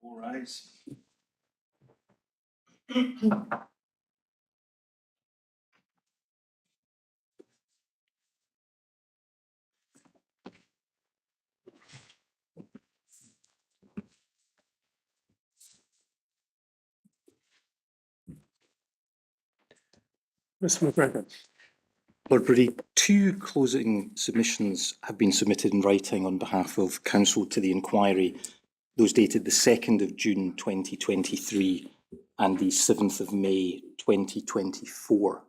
All rise. Mr. MacGregor. Lord Brady, two closing submissions have been submitted in writing on behalf of Counsel to the inquiry, those dated the 2nd of June 2023 and the 7th of May 2024.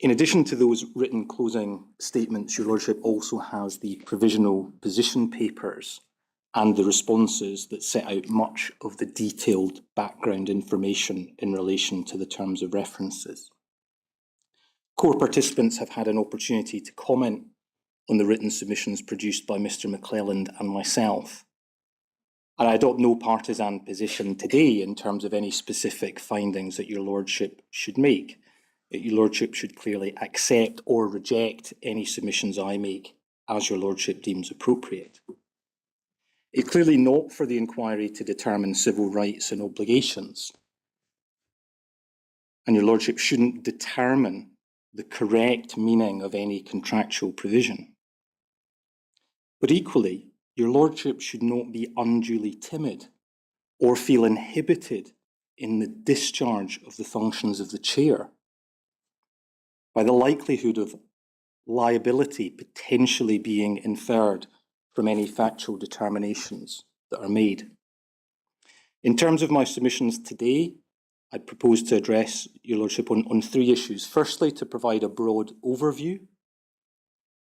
In addition to those written closing statements, Your Lordship also has the provisional position papers and the responses that set out much of the detailed background information in relation to the terms of references. Core participants have had an opportunity to comment on the written submissions produced by Mr McClelland and myself. And I adopt no partisan position today in terms of any specific findings that Your Lordship should make. Your Lordship should clearly accept or reject any submissions I make as Your Lordship deems appropriate. It's clearly not for the inquiry to determine civil rights and obligations. And Your Lordship shouldn't determine the correct meaning of any contractual provision. But equally, Your Lordship should not be unduly timid or feel inhibited in the discharge of the functions of the chair by the likelihood of liability potentially being inferred from any factual determinations that are made. In terms of my submissions today, I propose to address Your Lordship on three issues. Firstly, to provide a broad overview.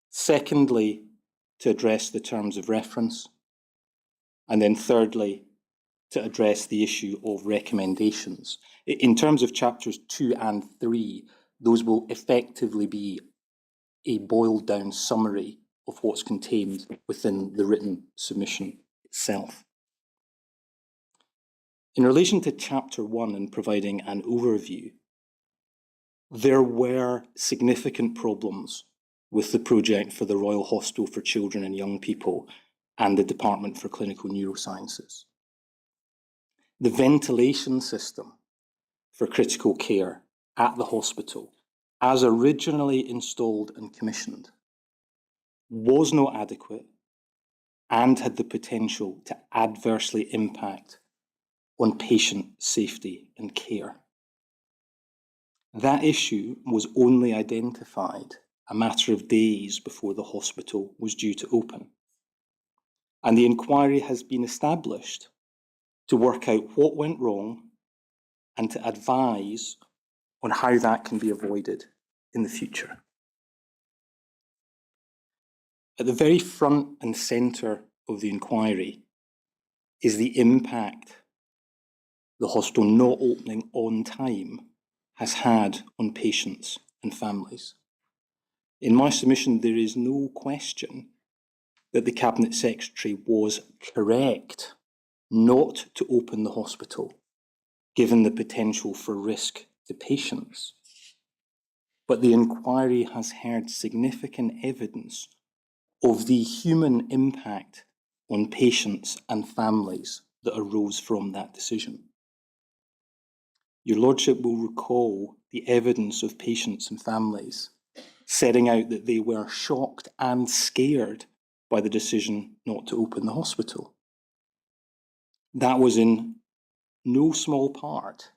Secondly, to address the terms of reference. And then thirdly, to address the issue of recommendations. In terms of chapters 2 and 3, those will effectively be a boiled down summary of what's contained within the written submission itself. In relation to chapter 1 and providing an overview, there were significant problems with the project for the Royal Hospital for Children and Young People and the Department for Clinical Neurosciences. The ventilation system for critical care at the hospital, as originally installed and commissioned, was not adequate and had the potential to adversely impact on patient safety and care. That issue was only identified a matter of days before the hospital was due to open. And the inquiry has been established to work out what went wrong and to advise on how that can be avoided in the future. At the very front and centre of the inquiry is the impact the hospital not opening on time has had on patients and families. In my submission, there is no question that the Cabinet Secretary was correct not to open the hospital, given the potential for risk to patients. But the inquiry has heard significant evidence of the human impact on patients and families that arose from that decision. Your Lordship will recall the evidence of patients and families setting out that they were shocked and scared by the decision not to open the hospital. That was in no small part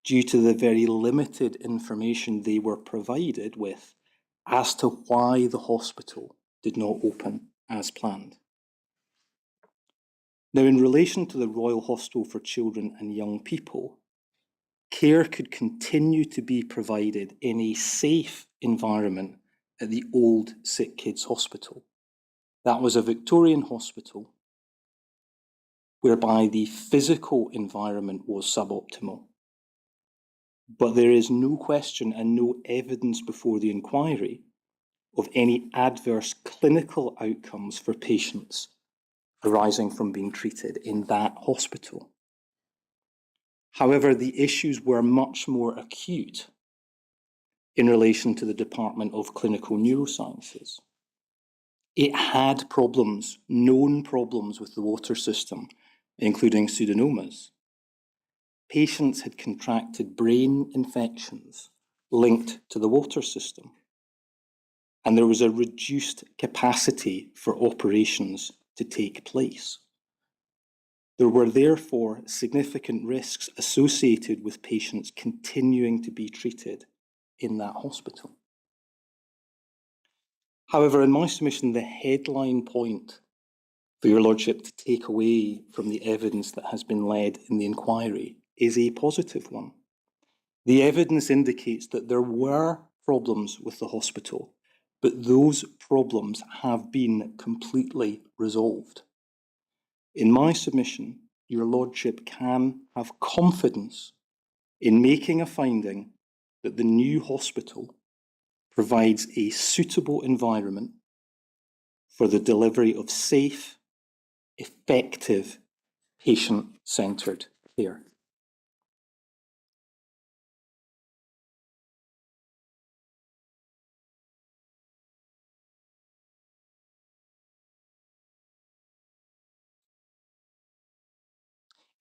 due to the very limited information they were provided with as to why the hospital did not open as planned. Now, in relation to the Royal Hospital for Children and Young People, care could continue to be provided in a safe environment at the old Sick Kids Hospital. That was a Victorian hospital whereby the physical environment was suboptimal. But there is no question and no evidence before the inquiry of any adverse clinical outcomes for patients arising from being treated in that hospital. However, the issues were much more acute in relation to the Department of Clinical Neurosciences. It had problems, known problems with the water system including pseudomonas. Patients had contracted brain infections linked to the water system, and there was a reduced capacity for operations to take place. There were therefore significant risks associated with patients continuing to be treated in that hospital. However, in my submission, the headline point for your Lordship to take away from the evidence that has been led in the inquiry is a positive one. The evidence indicates that there were problems with the hospital, but those problems have been completely resolved. In my submission, your Lordship can have confidence in making a finding that the new hospital provides a suitable environment for the delivery of safe, effective, patient-centred care.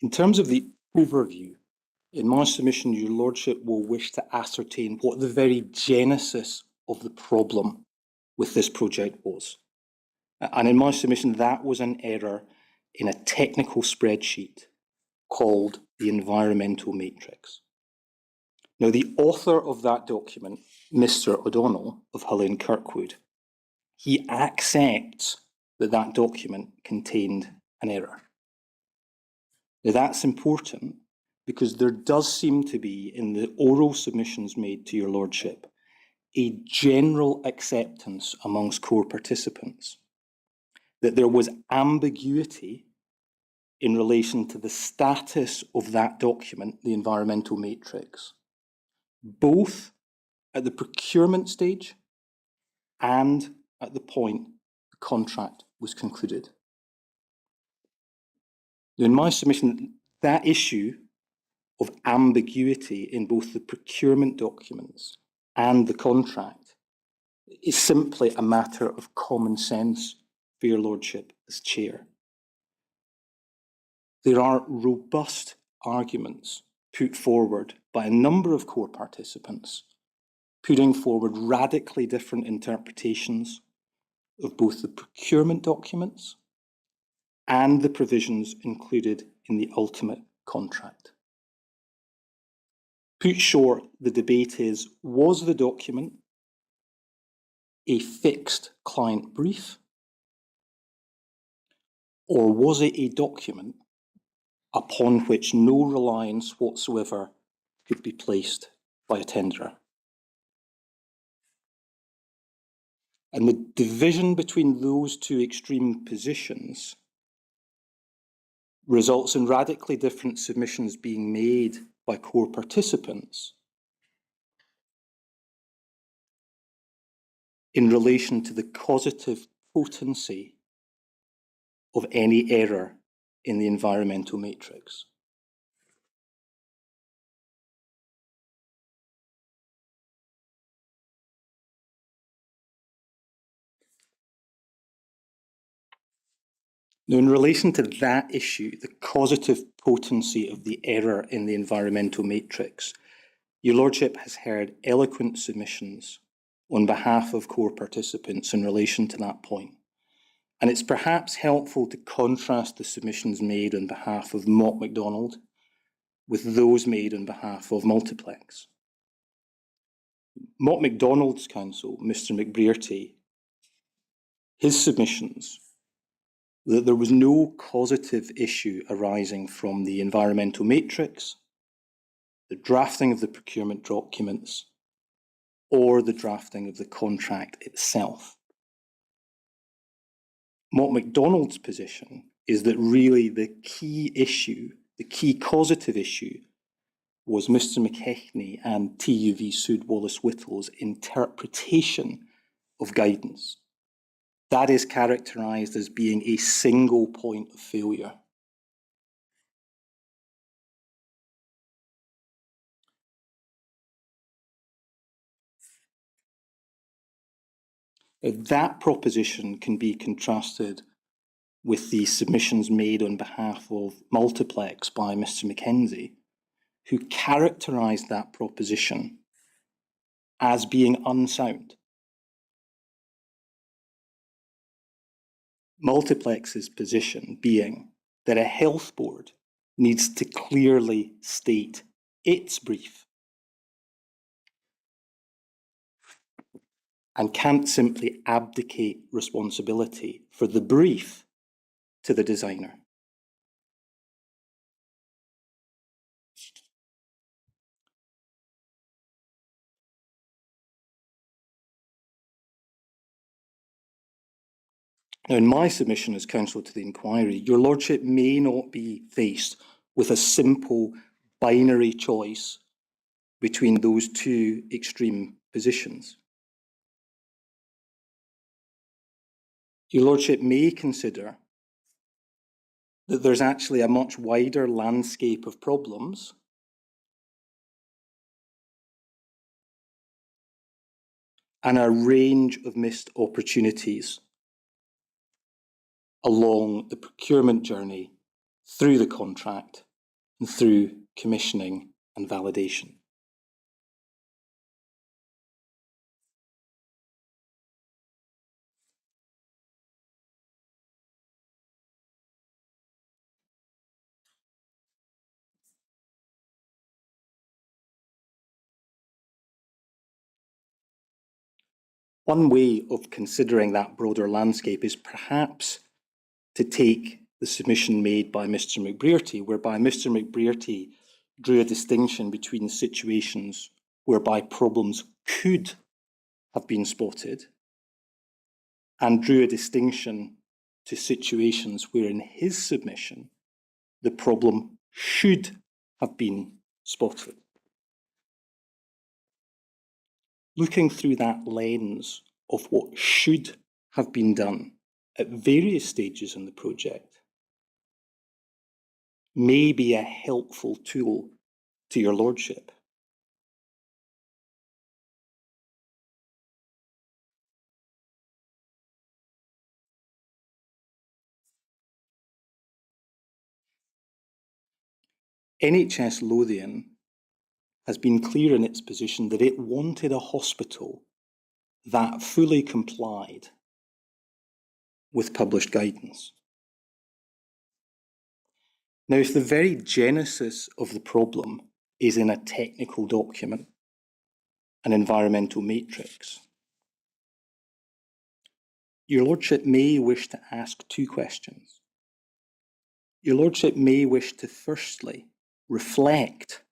In terms of the overview, in my submission, your Lordship will wish to ascertain what the very genesis of the problem with this project was. And in my submission, that was an error in a technical spreadsheet called the environmental matrix. Now, the author of that document, Mr. O'Donnell of Hull and Kirkwood, he accepts that that document contained an error. Now, that's important because there does seem to be, in the oral submissions made to your Lordship, a general acceptance amongst core participants that there was ambiguity in relation to the status of that document, the environmental matrix, both at the procurement stage and at the point the contract was concluded. In my submission, that issue of ambiguity in both the procurement documents and the contract is simply a matter of common sense for your Lordship as Chair. There are robust arguments put forward by a number of core participants, putting forward radically different interpretations of both the procurement documents and the provisions included in the ultimate contract. Put short, the debate is, was the document a fixed client brief, or was it a document upon which no reliance whatsoever could be placed by a tenderer? And the division between those two extreme positions results in radically different submissions being made by core participants in relation to the causative potency of any error in the environmental matrix. Now, in relation to that issue, the causative potency of the error in the environmental matrix, your Lordship has heard eloquent submissions on behalf of core participants in relation to that point. And it's perhaps helpful to contrast the submissions made on behalf of Mott MacDonald with those made on behalf of Multiplex. Mott MacDonald's counsel, Mr. McBrearty, his submissions that there was no causative issue arising from the environmental matrix, the drafting of the procurement documents, or the drafting of the contract itself. Mott MacDonald's position is that really the key issue, the key causative issue, was Mr. McKechnie and TUV Sood Wallace Whittle's interpretation of guidance. That is characterised as being a single point of failure. That proposition can be contrasted with the submissions made on behalf of Multiplex by Mr. Mackenzie, who characterised that proposition as being unsound. Multiplex's position being that a health board needs to clearly state its brief and can't simply abdicate responsibility for the brief to the designer. Now, in my submission as counsel to the inquiry, your lordship may not be faced with a simple binary choice between those two extreme positions. Your lordship may consider that there's actually a much wider landscape of problems and a range of missed opportunities along the procurement journey, through the contract, and through commissioning and validation. One way of considering that broader landscape is perhaps to take the submission made by Mr. McBrearty, whereby Mr. McBrearty drew a distinction between situations whereby problems could have been spotted and drew a distinction to situations where in his submission the problem should have been spotted. Looking through that lens of what should have been done at various stages in the project may be a helpful tool to your lordship. NHS Lothian has been clear in its position that it wanted a hospital that fully complied with published guidance. Now, if the very genesis of the problem is in a technical document, an environmental matrix, your lordship may wish to ask two questions. Your lordship may wish to firstly reflect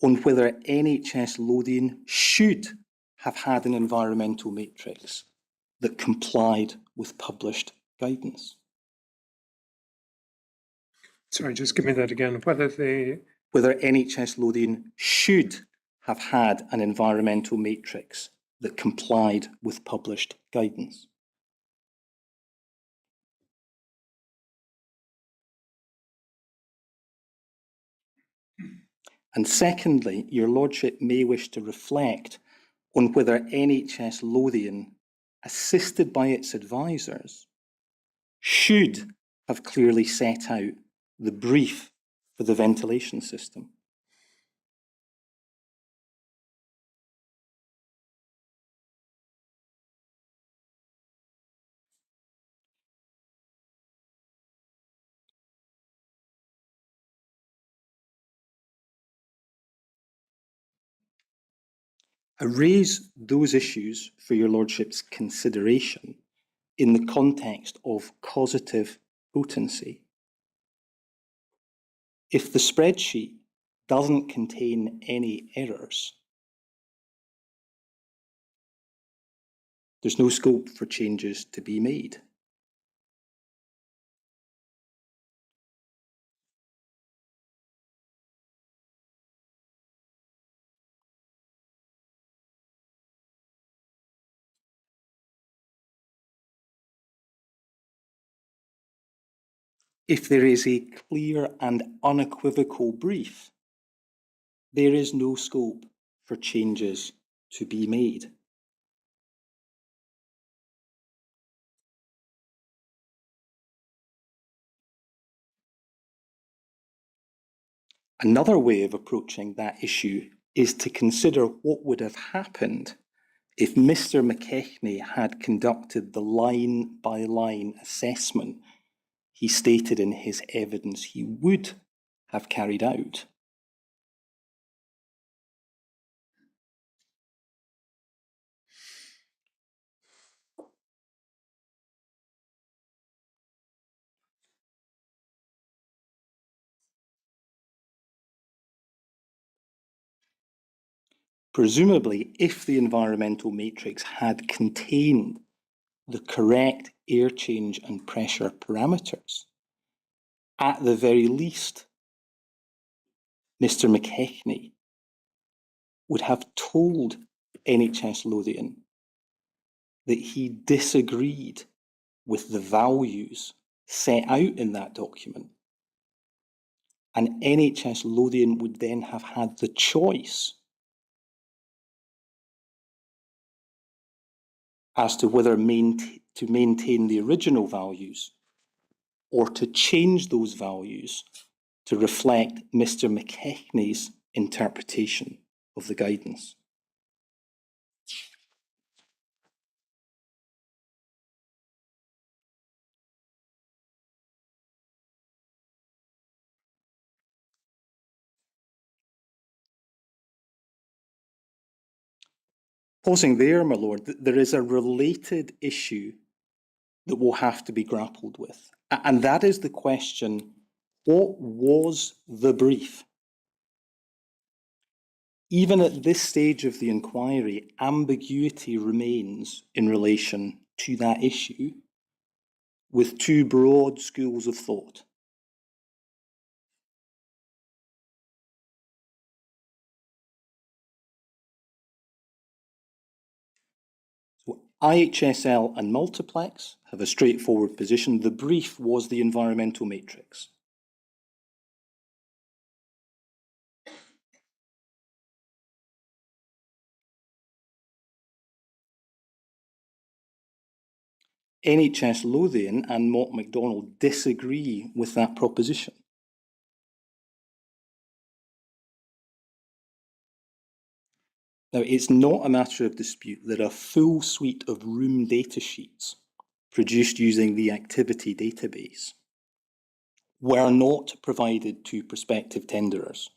on whether NHS Lothian should have had an environmental matrix that complied with published guidance. Sorry, just give me that again. Whether NHS Lothian should have had an environmental matrix that complied with published guidance. And secondly, your lordship may wish to reflect on whether NHS Lothian, assisted by its advisors, should have clearly set out the brief for the ventilation system. I raise those issues for your lordship's consideration in the context of causative potency. If the spreadsheet doesn't contain any errors, there's no scope for changes to be made. If there is a clear and unequivocal brief, there is no scope for changes to be made. Another way of approaching that issue is to consider what would have happened if Mr. McKechnie had conducted the line-by-line assessment he stated in his evidence he would have carried out. Presumably, if the environmental matrix had contained the correct air change and pressure parameters, at the very least, Mr. McKechnie would have told NHS Lothian that he disagreed with the values set out in that document. And NHS Lothian would then have had the choice as to whether to maintain the original values or to change those values to reflect Mr. McKechnie's interpretation of the guidance. Pausing there, my lord, there is a related issue that will have to be grappled with, and that is the question, what was the brief? Even at this stage of the inquiry, ambiguity remains in relation to that issue, with two broad schools of thought. So IHSL and Multiplex have a straightforward position. The brief was the environmental matrix. NHS Lothian and Mott MacDonald disagree with that proposition. Now, it's not a matter of dispute that a full suite of room data sheets produced using the activity database were not provided to prospective tenderers.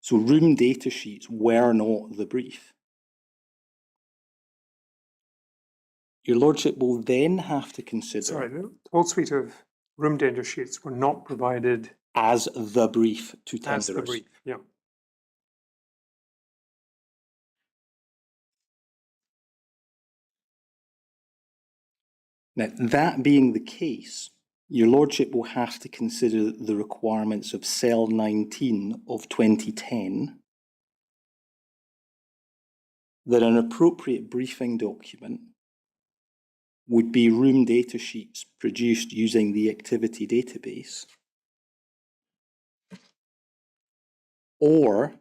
So room data sheets were not the brief. Your Lordship will then have to consider... Sorry, the whole suite of room data sheets were not provided as the brief to tenderers. as the brief, yeah. Now, that being the case, your Lordship will have to consider the requirements of Cell 19 of 2010 that an appropriate briefing document would be room data sheets produced using the activity database or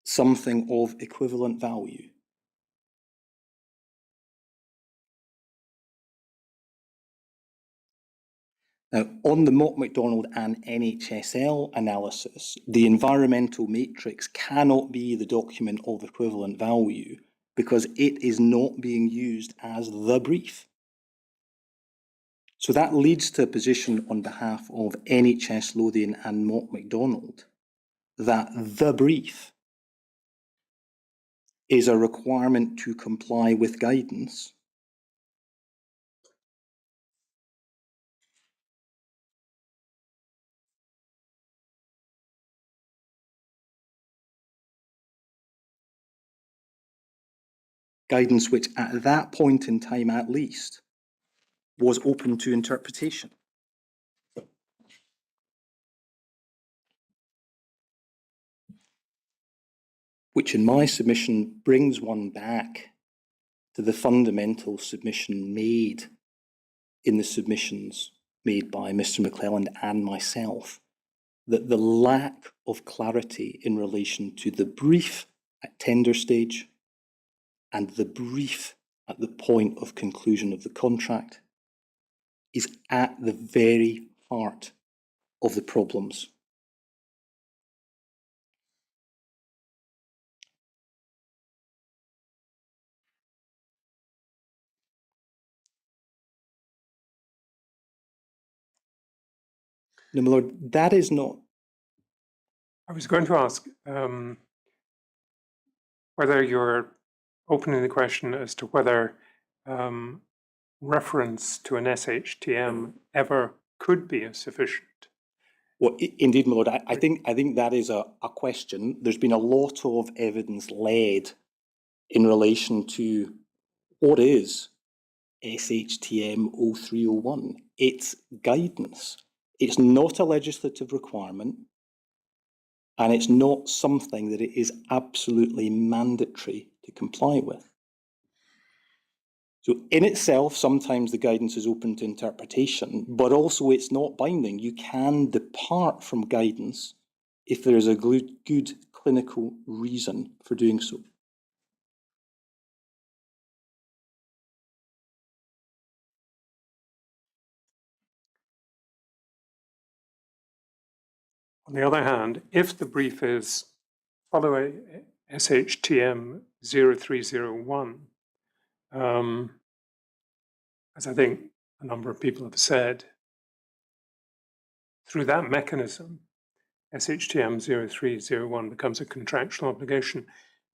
something of equivalent value. Now, on the Mott MacDonald and NHSL analysis, the environmental matrix cannot be the document of equivalent value because it is not being used as the brief. So that leads to a position on behalf of NHS Lothian and Mott MacDonald that the brief is a requirement to comply with guidance which at that point in time at least was open to interpretation. Which in my submission brings one back to the fundamental submission made in the submissions made by Mr. McClelland and myself, that the lack of clarity in relation to the brief at tender stage and the brief at the point of conclusion of the contract is at the very heart of the problems No, my lord, that is not. I was going to ask whether you're opening the question as to whether reference to an SHTM ever could be sufficient. Well, indeed, my lord, I think that is a question. There's been a lot of evidence led in relation to what is SHTM 0301. It's guidance. It's not a legislative requirement, and it's not something that it is absolutely mandatory to comply with. So in itself, sometimes the guidance is open to interpretation, but also it's not binding. You can depart from guidance if there is a good clinical reason for doing so. On the other hand, if the brief is follow SHTM 0301, as I think a number of people have said, through that mechanism, SHTM 0301 becomes a contractual obligation.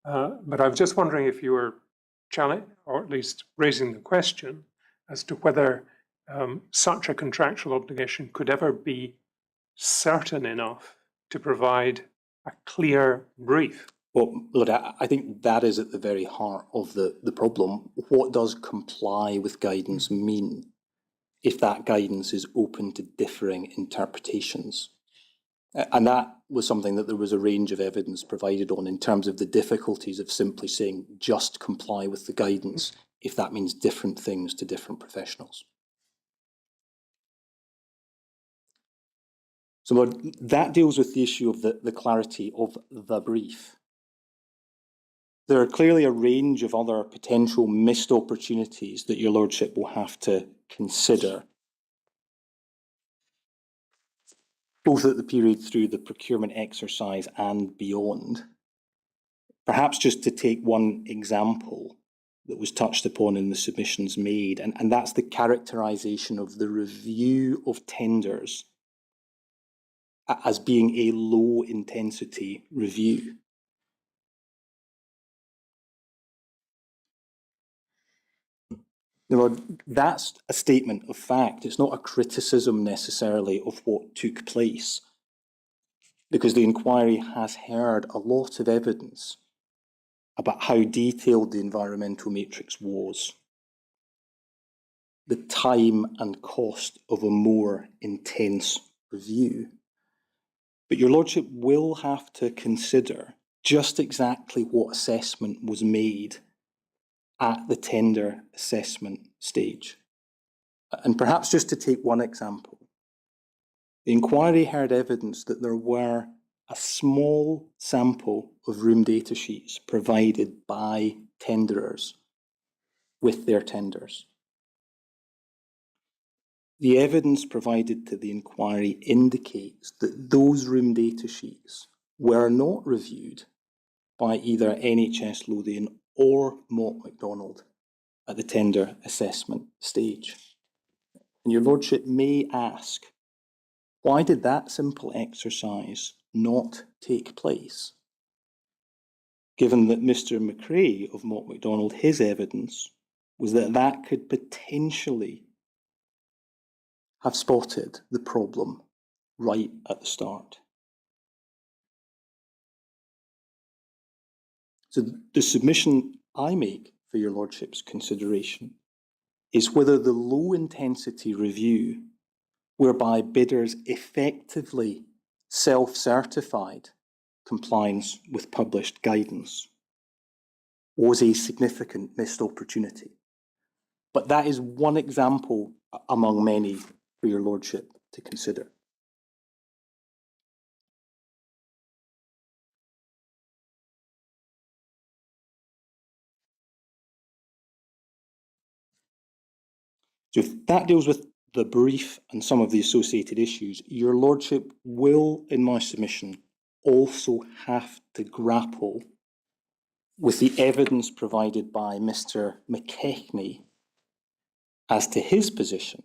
But I was just wondering if you were challenging, or at least raising the question, as to whether such a contractual obligation could ever be certain enough to provide a clear brief. Well, look, I think that is at the very heart of the problem. What does comply with guidance mean if that guidance is open to differing interpretations? And that was something that there was a range of evidence provided on in terms of the difficulties of simply saying just comply with the guidance if that means different things to different professionals. So that deals with the issue of the clarity of the brief. There are clearly a range of other potential missed opportunities that your lordship will have to consider, both at the period through the procurement exercise and beyond. Perhaps just to take one example that was touched upon in the submissions made, and that's the characterisation of the review of tenders as being a low intensity review. Now, that's a statement of fact. It's not a criticism necessarily of what took place, because the inquiry has heard a lot of evidence about how detailed the environmental matrix was, the time and cost of a more intense review. But your lordship will have to consider just exactly what assessment was made at the tender assessment stage. And perhaps just to take one example, the inquiry heard evidence that there were a small sample of room data sheets provided by tenderers with their tenders. The evidence provided to the inquiry indicates that those room data sheets were not reviewed by either NHS Lothian or Mott MacDonald at the tender assessment stage. And your lordship may ask, why did that simple exercise not take place? Given that Mr. McRae of Mott MacDonald, his evidence was that that could potentially have spotted the problem right at the start. So the submission I make for your lordship's consideration is whether the low intensity review, whereby bidders effectively self-certified compliance with published guidance, was a significant missed opportunity. But that is one example among many for your lordship to consider. So if that deals with the brief and some of the associated issues, your lordship will, in my submission, also have to grapple with the evidence provided by Mr. McKechnie as to his position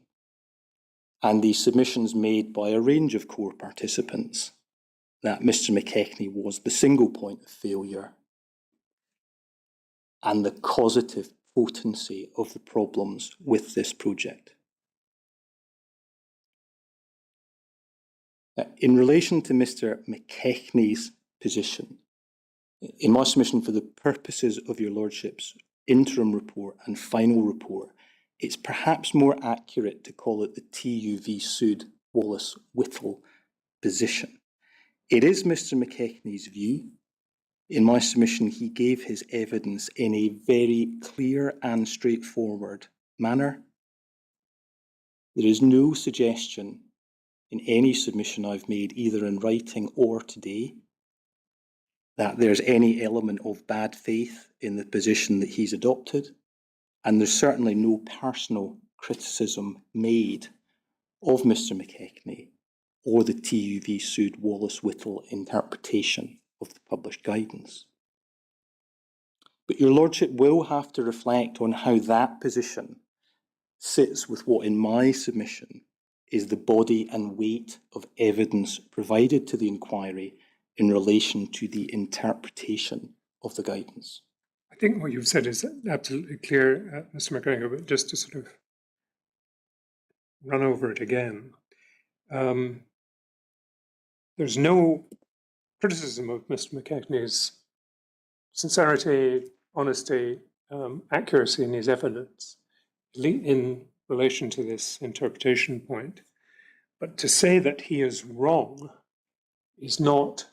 and the submissions made by a range of core participants that Mr. McKechnie was the single point of failure and the causative potency of the problems with this project. In relation to Mr. McKechnie's position, in my submission for the purposes of your Lordship's interim report and final report, it's perhaps more accurate to call it the TUV Sud Wallace Whittle position. It is Mr. McKechnie's view. In my submission, he gave his evidence in a very clear and straightforward manner. There is no suggestion in any submission I've made, either in writing or today, that there's any element of bad faith in the position that he's adopted, and there's certainly no personal criticism made of Mr. McKechnie or the TUV Sud Wallace Whittle interpretation of the published guidance. But your Lordship will have to reflect on how that position sits with what in my submission is the body and weight of evidence provided to the inquiry in relation to the interpretation of the guidance. I think what you've said is absolutely clear, Mr. MacGregor, but just to sort of run over it again, there's no criticism of Mr. McKechnie's sincerity, honesty, accuracy in his evidence in relation to this interpretation point. But to say that he is wrong is not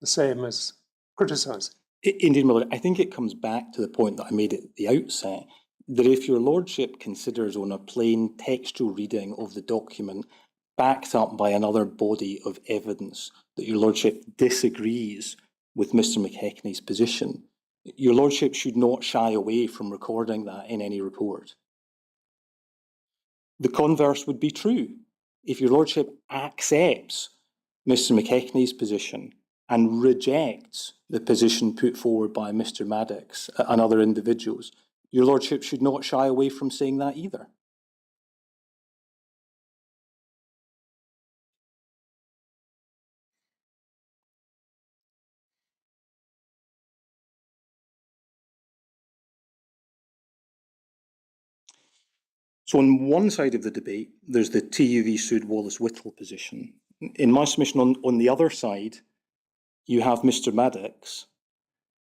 the same as criticising. Indeed, my Lord, I think it comes back to the point that I made at the outset, that if your Lordship considers on a plain textual reading of the document, backed up by another body of evidence, that your Lordship disagrees with Mr. McKechnie's position, your Lordship should not shy away from recording that in any report. The converse would be true. If your Lordship accepts Mr. McKechnie's position and rejects the position put forward by Mr. Maddox and other individuals, your Lordship should not shy away from saying that either. So on one side of the debate, there's the TUV Sud Wallace Whittle position. In my submission on the other side, you have Mr. Maddox,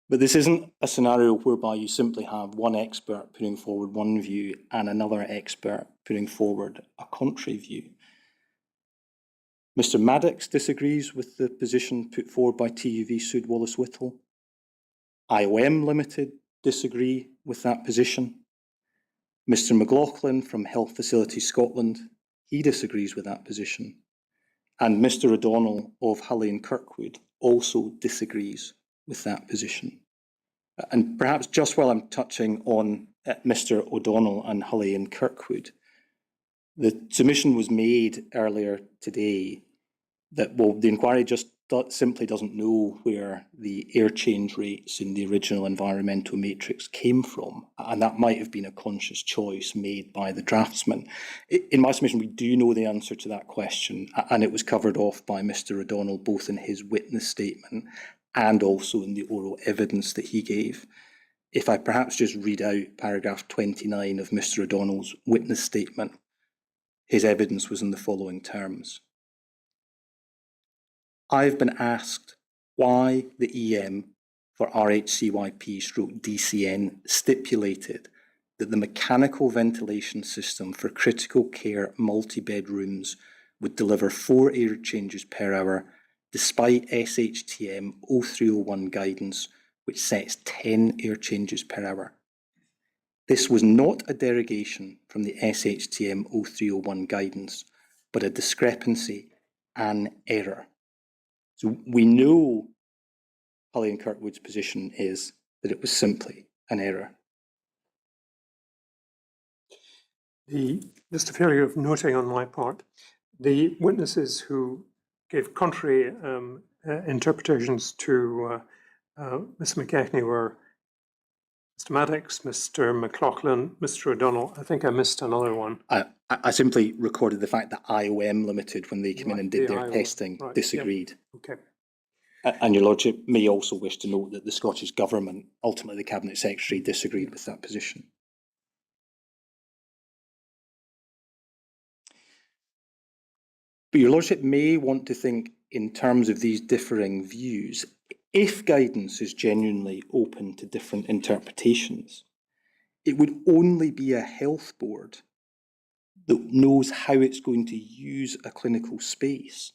but this isn't a scenario whereby you simply have one expert putting forward one view and another expert putting forward a contrary view. Mr. Maddox disagrees with the position put forward by TUV Sud Wallace Whittle. IOM Limited disagree with that position. Mr. McLaughlin from Health Facilities Scotland, he disagrees with that position. And Mr. O'Donnell of Hulley and Kirkwood also disagrees with that position. And perhaps just while I'm touching on Mr. O'Donnell and Hulley and Kirkwood, the submission was made earlier today that, well, the inquiry just simply doesn't know where the air change rates in the original environmental matrix came from, and that might have been a conscious choice made by the draftsman. In my submission, we do know the answer to that question, and it was covered off by Mr. O'Donnell both in his witness statement and also in the oral evidence that he gave. If I perhaps just read out paragraph 29 of Mr. O'Donnell's witness statement, his evidence was in the following terms. I've been asked why the EM for RHCYP/DCN stipulated that the mechanical ventilation system for critical care multi-bed rooms would deliver 4 air changes per hour despite SHTM 0301 guidance, which sets 10 air changes per hour. This was not a derogation from the SHTM 0301 guidance, but a discrepancy, an error. So we know Hulley and Kirkwood's position is that it was simply an error. Just a failure of noting on my part, the witnesses who gave contrary interpretations to Mr. McKechnie were Mr. Maddox, Mr. McLaughlin, Mr. O'Donnell. I think I missed another one. I simply recorded the fact that IOM Limited, when they came in and did their IOM, testing, right, disagreed. Okay. And your Lordship may also wish to note that the Scottish Government, ultimately the Cabinet Secretary, disagreed with that position. But your Lordship may want to think in terms of these differing views. If guidance is genuinely open to different interpretations, it would only be a health board that knows how it's going to use a clinical space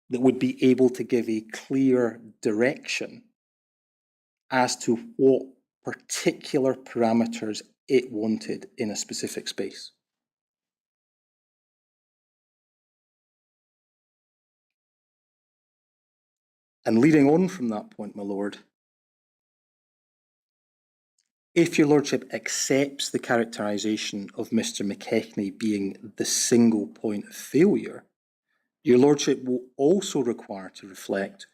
that would be able to give a clear direction as to what particular parameters it wanted in a specific space. And leading on from that point, my Lord, if your Lordship accepts the characterisation of Mr. McKechnie being the single point of failure, your Lordship will also require to reflect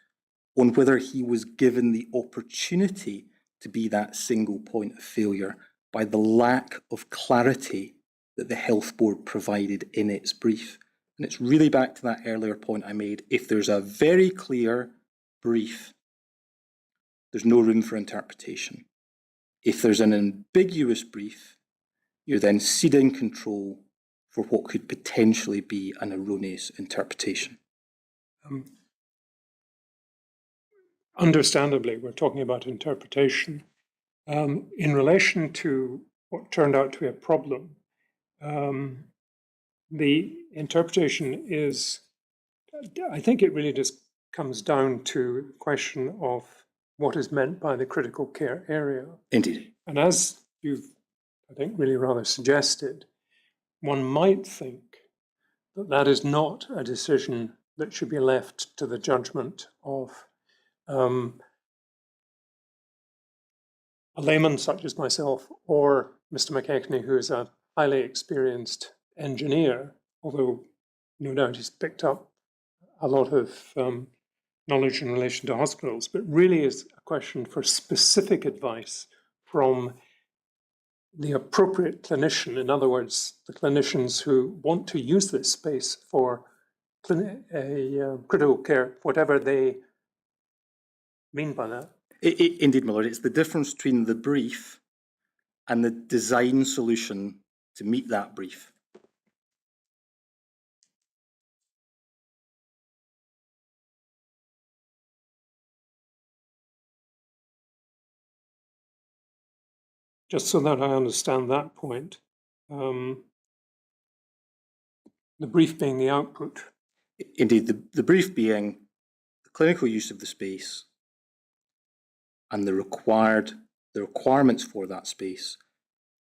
on whether he was given the opportunity to be that single point of failure by the lack of clarity that the Health Board provided in its brief. And it's really back to that earlier point I made. If there's a very clear brief, there's no room for interpretation. If there's an ambiguous brief, you're then ceding control for what could potentially be an erroneous interpretation. Understandably, we're talking about interpretation. In relation to what turned out to be a problem, the interpretation is, I think it really just comes down to the question of what is meant by the critical care area. Indeed. And as you've, I think, really rather suggested, one might think that that is not a decision that should be left to the judgment of a layman such as myself or Mr. McKechnie, who is a highly experienced engineer, although no doubt he's picked up a lot of knowledge in relation to hospitals, but really is a question for specific advice from the appropriate clinician. In other words, the clinicians who want to use this space for critical care, whatever they mean by that. Indeed, my Lord, it's the difference between the brief and the design solution to meet that brief. Just so that I understand that point, the brief being the output. Indeed, the brief being the clinical use of the space and the requirements for that space,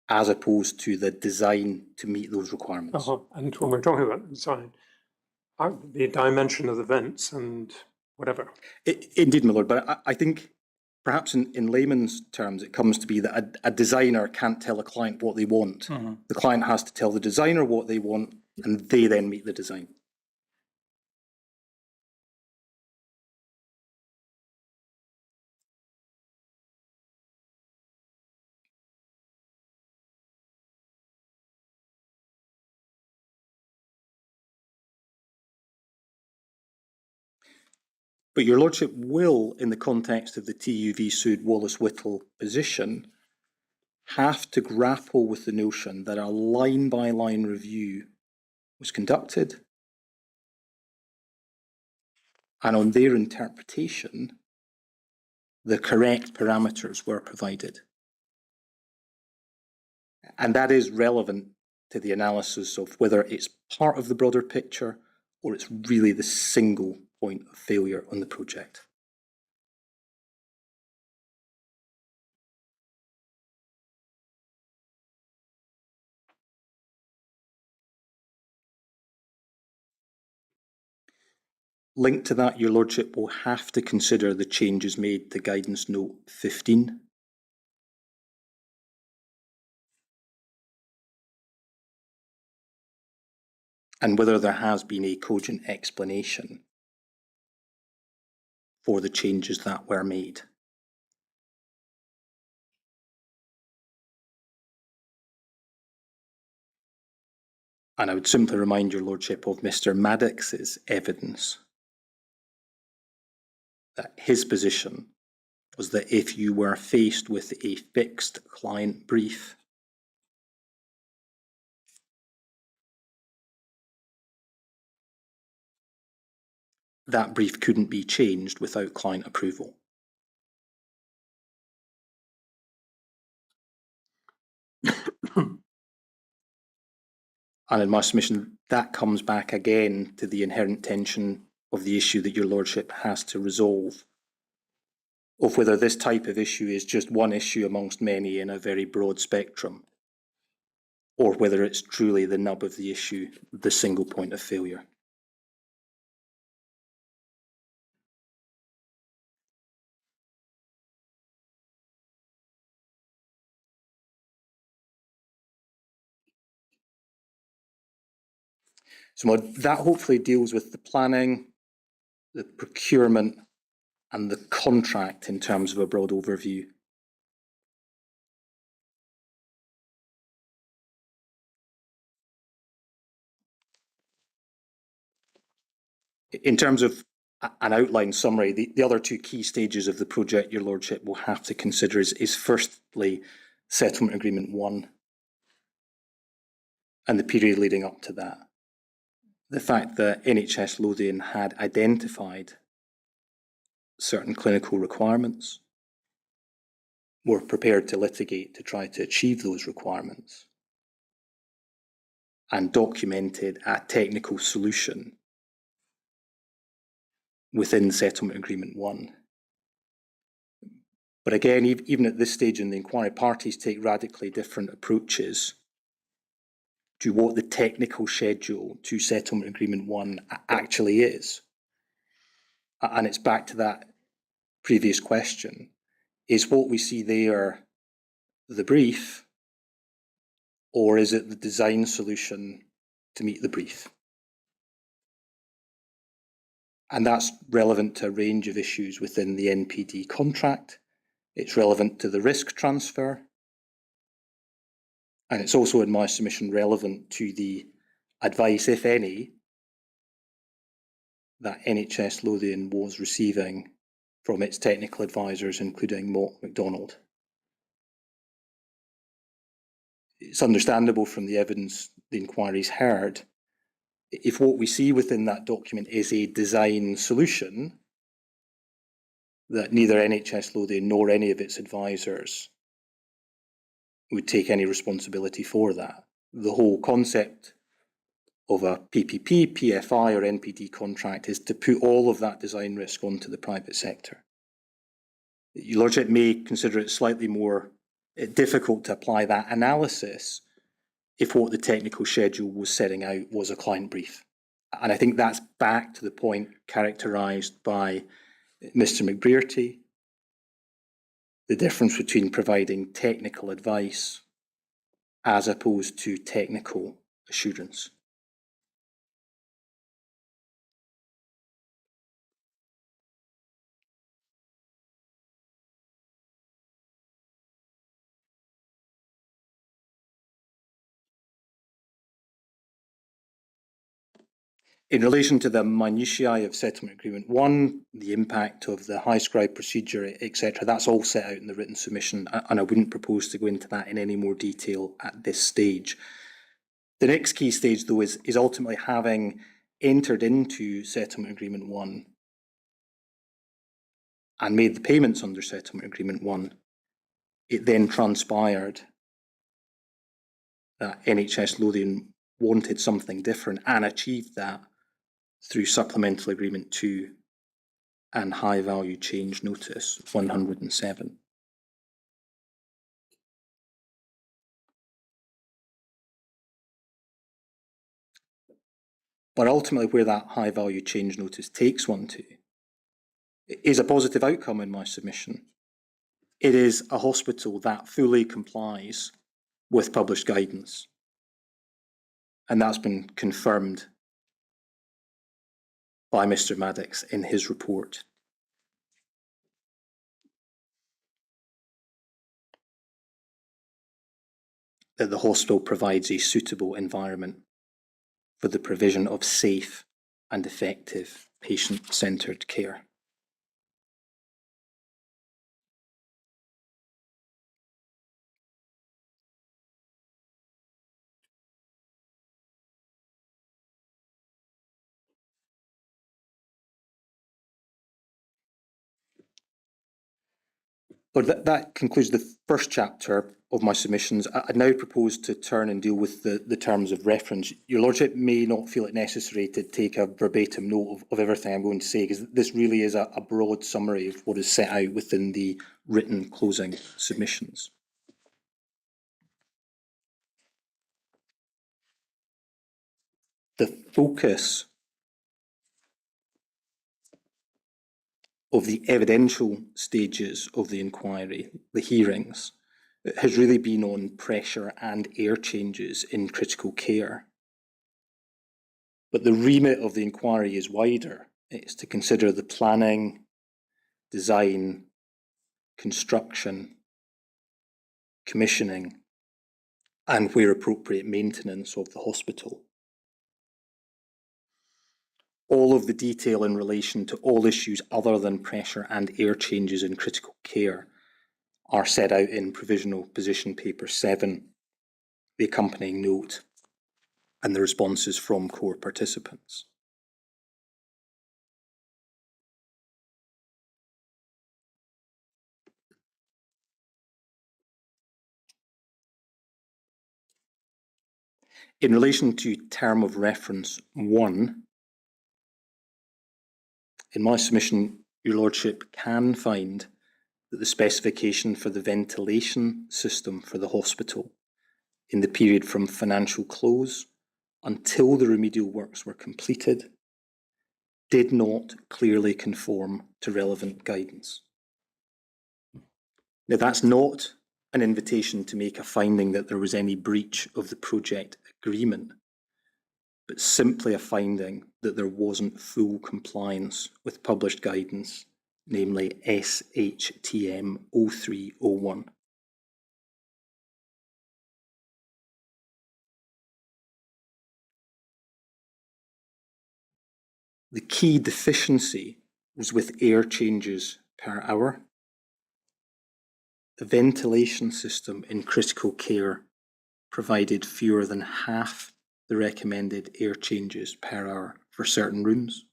as opposed to the design to meet those requirements. And when we're talking about design, the dimension of the vents and whatever. Indeed, my Lord, but I think perhaps in layman's terms, it comes to be that a designer can't tell a client what they want. Mm-hmm. The client has to tell the designer what they want, and they then meet the design. But your Lordship will, in the context of the TUV sued Wallace-Whittle position, have to grapple with the notion that a line-by-line review was conducted, and on their interpretation, the correct parameters were provided. And that is relevant to the analysis of whether it's part of the broader picture or it's really the single point of failure on the project. Linked to that, your Lordship will have to consider the changes made to Guidance Note 15. And whether there has been a cogent explanation for the changes that were made. And I would simply remind your lordship of Mr. Maddox's evidence that his position was that if you were faced with a fixed client brief, that brief couldn't be changed without client approval. And in my submission, that comes back again to the inherent tension of the issue that your lordship has to resolve, of whether this type of issue is just one issue amongst many in a very broad spectrum, or whether it's truly the nub of the issue, the single point of failure. So that hopefully deals with the planning, the procurement, and the contract in terms of a broad overview. In terms of an outline summary, the other two key stages of the project your lordship will have to consider is firstly Settlement Agreement 1 and the period leading up to that. The fact that NHS Lothian had identified certain clinical requirements, were prepared to litigate to try to achieve those requirements, and documented a technical solution within Settlement Agreement 1. But again, even at this stage in the inquiry, parties take radically different approaches to what the technical schedule to Settlement Agreement 1 actually is. And it's back to that previous question. Is what we see there the brief, or is it the design solution to meet the brief? And that's relevant to a range of issues within the NPD contract. It's relevant to the risk transfer. And it's also, in my submission, relevant to the advice, if any, that NHS Lothian was receiving from its technical advisors, including Mott MacDonald. It's understandable from the evidence the inquiry's heard, if what we see within that document is a design solution, that neither NHS Lothian nor any of its advisors would take any responsibility for that. The whole concept of a PPP, PFI or NPD contract is to put all of that design risk onto the private sector. Your Lordship may consider it slightly more difficult to apply that analysis if what the technical schedule was setting out was a client brief. And I think that's back to the point characterised by Mr. McBrearty, the difference between providing technical advice as opposed to technical assurance. In relation to the minutiae of Settlement Agreement 1, the impact of the high scribe procedure, etc., that's all set out in the written submission, and I wouldn't propose to go into that in any more detail at this stage. The next key stage, though, is ultimately having entered into Settlement Agreement 1 and made the payments under Settlement Agreement 1, it then transpired that NHS Lothian wanted something different and achieved that through Supplemental Agreement 2 and High Value Change Notice 107. But ultimately, where that High Value Change Notice takes one to is a positive outcome in my submission. It is a hospital that fully complies with published guidance. And that's been confirmed by Mr. Maddox in his report. That the hospital provides a suitable environment for the provision of safe and effective patient-centred care. Lord, that concludes the first chapter of my submissions. I now propose to turn and deal with the terms of reference. Your Lordship may not feel it necessary to take a verbatim note of everything I'm going to say, because this really is a broad summary of what is set out within the written closing submissions. The focus of the evidential stages of the inquiry, the hearings, has really been on pressure and air changes in critical care. But the remit of the inquiry is wider. It's to consider the planning, design, construction, commissioning, and where appropriate, maintenance of the hospital. All of the detail in relation to all issues other than pressure and air changes in critical care are set out in Provisional Position Paper 7, the accompanying note, and the responses from core participants. In relation to term of reference 1, in my submission, Your Lordship can find that the specification for the ventilation system for the hospital in the period from financial close until the remedial works were completed did not clearly conform to relevant guidance. Now, that's not an invitation to make a finding that there was any breach of the project agreement, but simply a finding that there wasn't full compliance with published guidance, namely SHTM 0301. The key deficiency was with air changes per hour. The ventilation system in critical care provided fewer than half the recommended air changes per hour for certain rooms.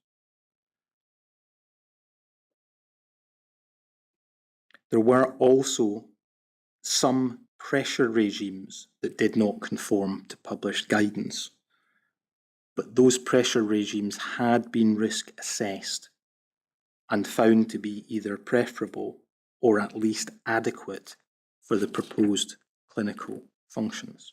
There were also some pressure regimes that did not conform to published guidance, but those pressure regimes had been risk assessed and found to be either preferable or at least adequate for the proposed clinical functions.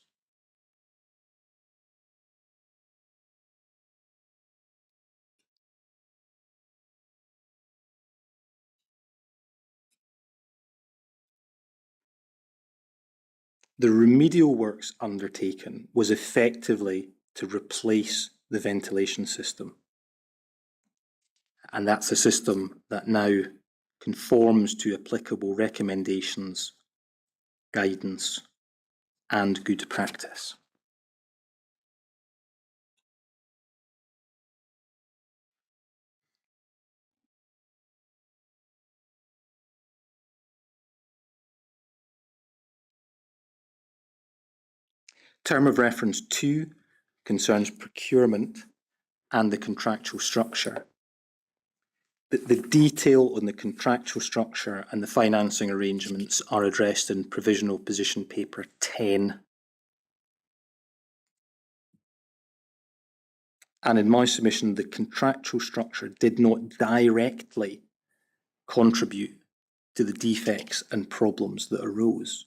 The remedial works undertaken was effectively to replace the ventilation system. And that's a system that now conforms to applicable recommendations, guidance, and good practice. Term of reference 2 concerns procurement and the contractual structure. The detail on the contractual structure and the financing arrangements are addressed in Provisional Position Paper 10. And in my submission, the contractual structure did not directly contribute to the defects and problems that arose.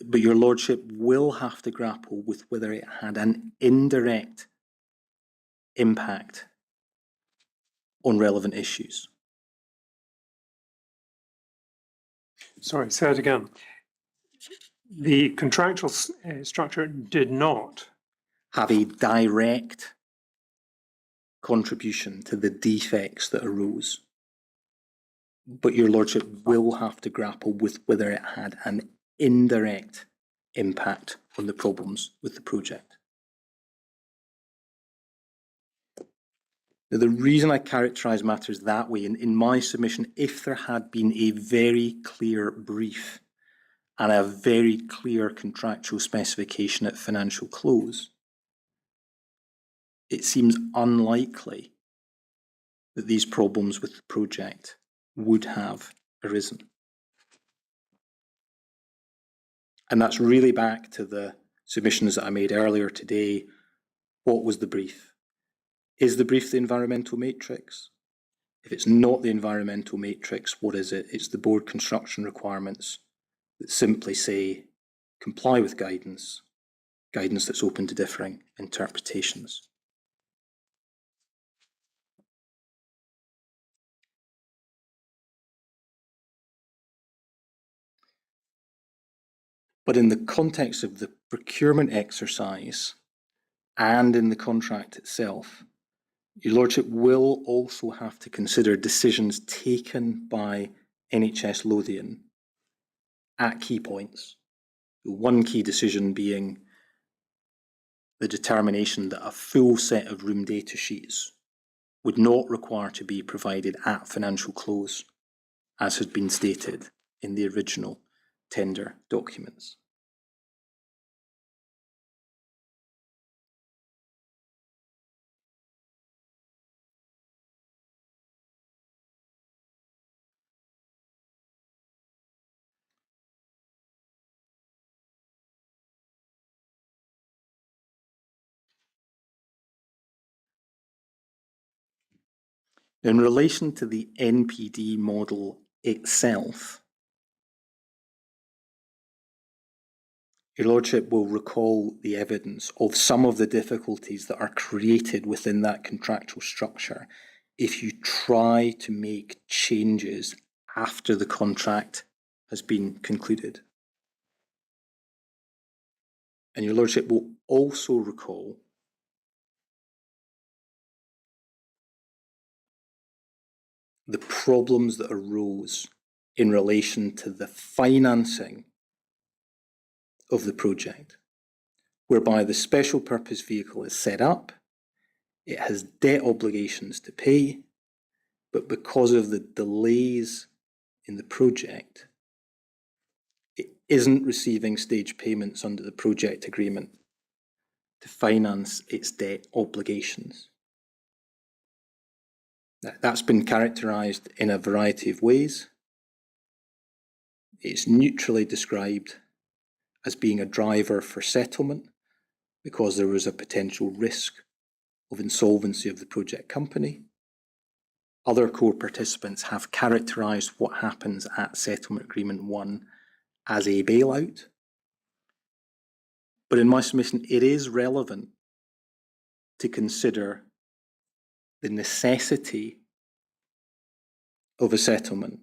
But Your Lordship will have to grapple with whether it had an indirect impact on relevant issues. Sorry, say it again. The contractual structure did not have a direct contribution to the defects that arose. But Your Lordship will have to grapple with whether it had an indirect impact on the problems with the project. Now, the reason I characterise matters that way, in my submission, if there had been a very clear brief and a very clear contractual specification at financial close, it seems unlikely that these problems with the project would have arisen. And that's really back to the submissions that I made earlier today. What was the brief? Is the brief the environmental matrix? If it's not the environmental matrix, what is it? It's the board construction requirements that simply say, comply with guidance that's open to differing interpretations. But in the context of the procurement exercise and in the contract itself, Your Lordship will also have to consider decisions taken by NHS Lothian at key points. One key decision being the determination that a full set of room data sheets would not require to be provided at financial close, as has been stated in the original tender documents. In relation to the NPD model itself, Your Lordship will recall the evidence of some of the difficulties that are created within that contractual structure if you try to make changes after the contract has been concluded. And Your Lordship will also recall the problems that arose in relation to the financing of the project, whereby the special purpose vehicle is set up, it has debt obligations to pay, but because of the delays in the project, it isn't receiving stage payments under the project agreement to finance its debt obligations. That's been characterised in a variety of ways. It's neutrally described as being a driver for settlement because there was a potential risk of insolvency of the project company. Other core participants have characterised what happens at Settlement Agreement 1 as a bailout. But in my submission, it is relevant to consider the necessity of a settlement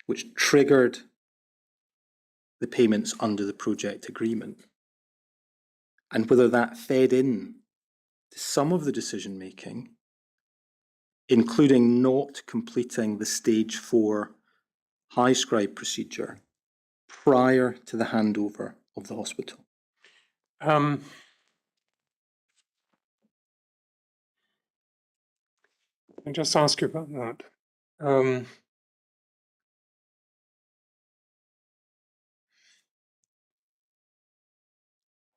which triggered the payments under the project agreement, and whether that fed in to some of the decision making, including not completing the stage 4 high scribe procedure prior to the handover of the hospital. Can I just ask you about that?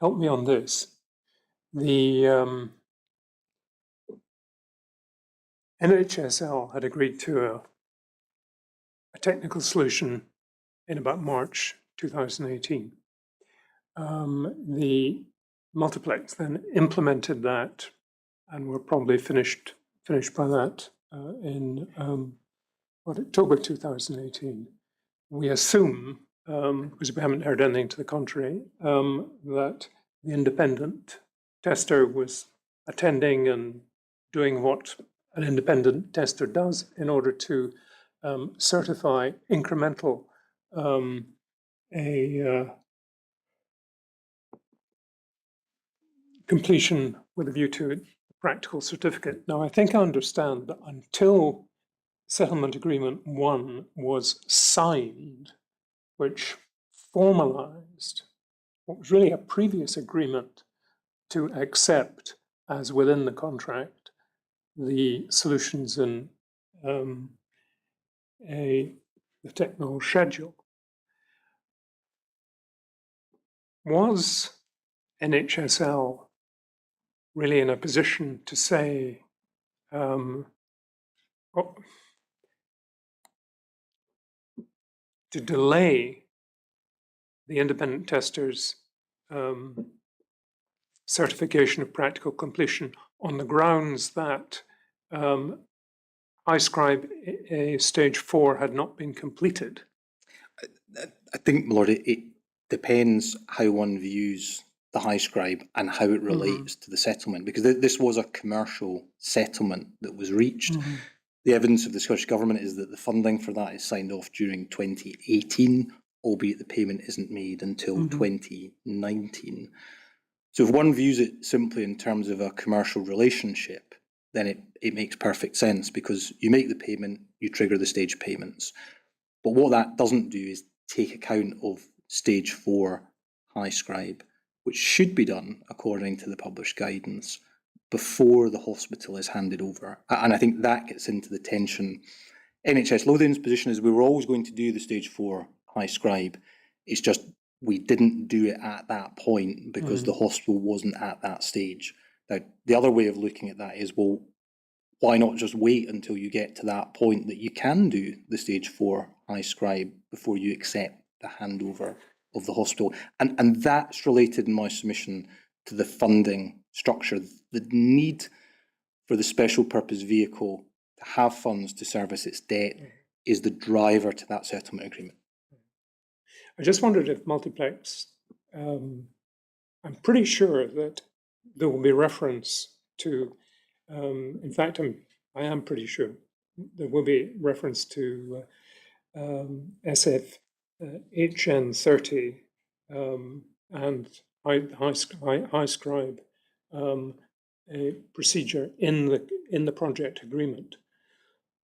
Help me on this. The NHSL had agreed to a technical solution in about March 2018. The multiplex then implemented that, and we're probably finished by that in October 2018. We assume, because we haven't heard anything to the contrary, that the independent tester was attending and doing what an independent tester does in order to certify incremental completion with a view to a practical certificate. Now, I think I understand that until Settlement Agreement 1 was signed, which formalized what was really a previous agreement to accept as within the contract, the solutions in the technical schedule. Was NHSL really in a position to say, to delay the independent testers' certification of practical completion on the grounds that RHCYP stage 4 had not been completed? I think, my Lord, it depends how one views the RHCYP and how it relates to the settlement, because this was a commercial settlement that was reached. The evidence of the Scottish Government is that the funding for that is signed off during 2018, albeit the payment isn't made until 2019. So if one views it simply in terms of a commercial relationship, then it makes perfect sense, because you make the payment, you trigger the stage payments. But what that doesn't do is take account of stage 4 RHCYP, which should be done according to the published guidance before the hospital is handed over. And I think that gets into the tension. NHS Lothian's position is we were always going to do the stage 4 RHCYP. It's just we didn't do it at that point because the hospital wasn't at that stage. Now, the other way of looking at that is, well, why not just wait until you get to that point that you can do the stage 4 RHCYP before you accept the handover of the hospital? And that's related in my submission to the funding structure. The need for the special purpose vehicle to have funds to service its debt is the driver to that settlement agreement. I just wondered if multiplex, I'm pretty sure that there will be reference to, in fact, I am pretty sure there will be reference to SF HN30 and RHCYP a procedure in the project agreement.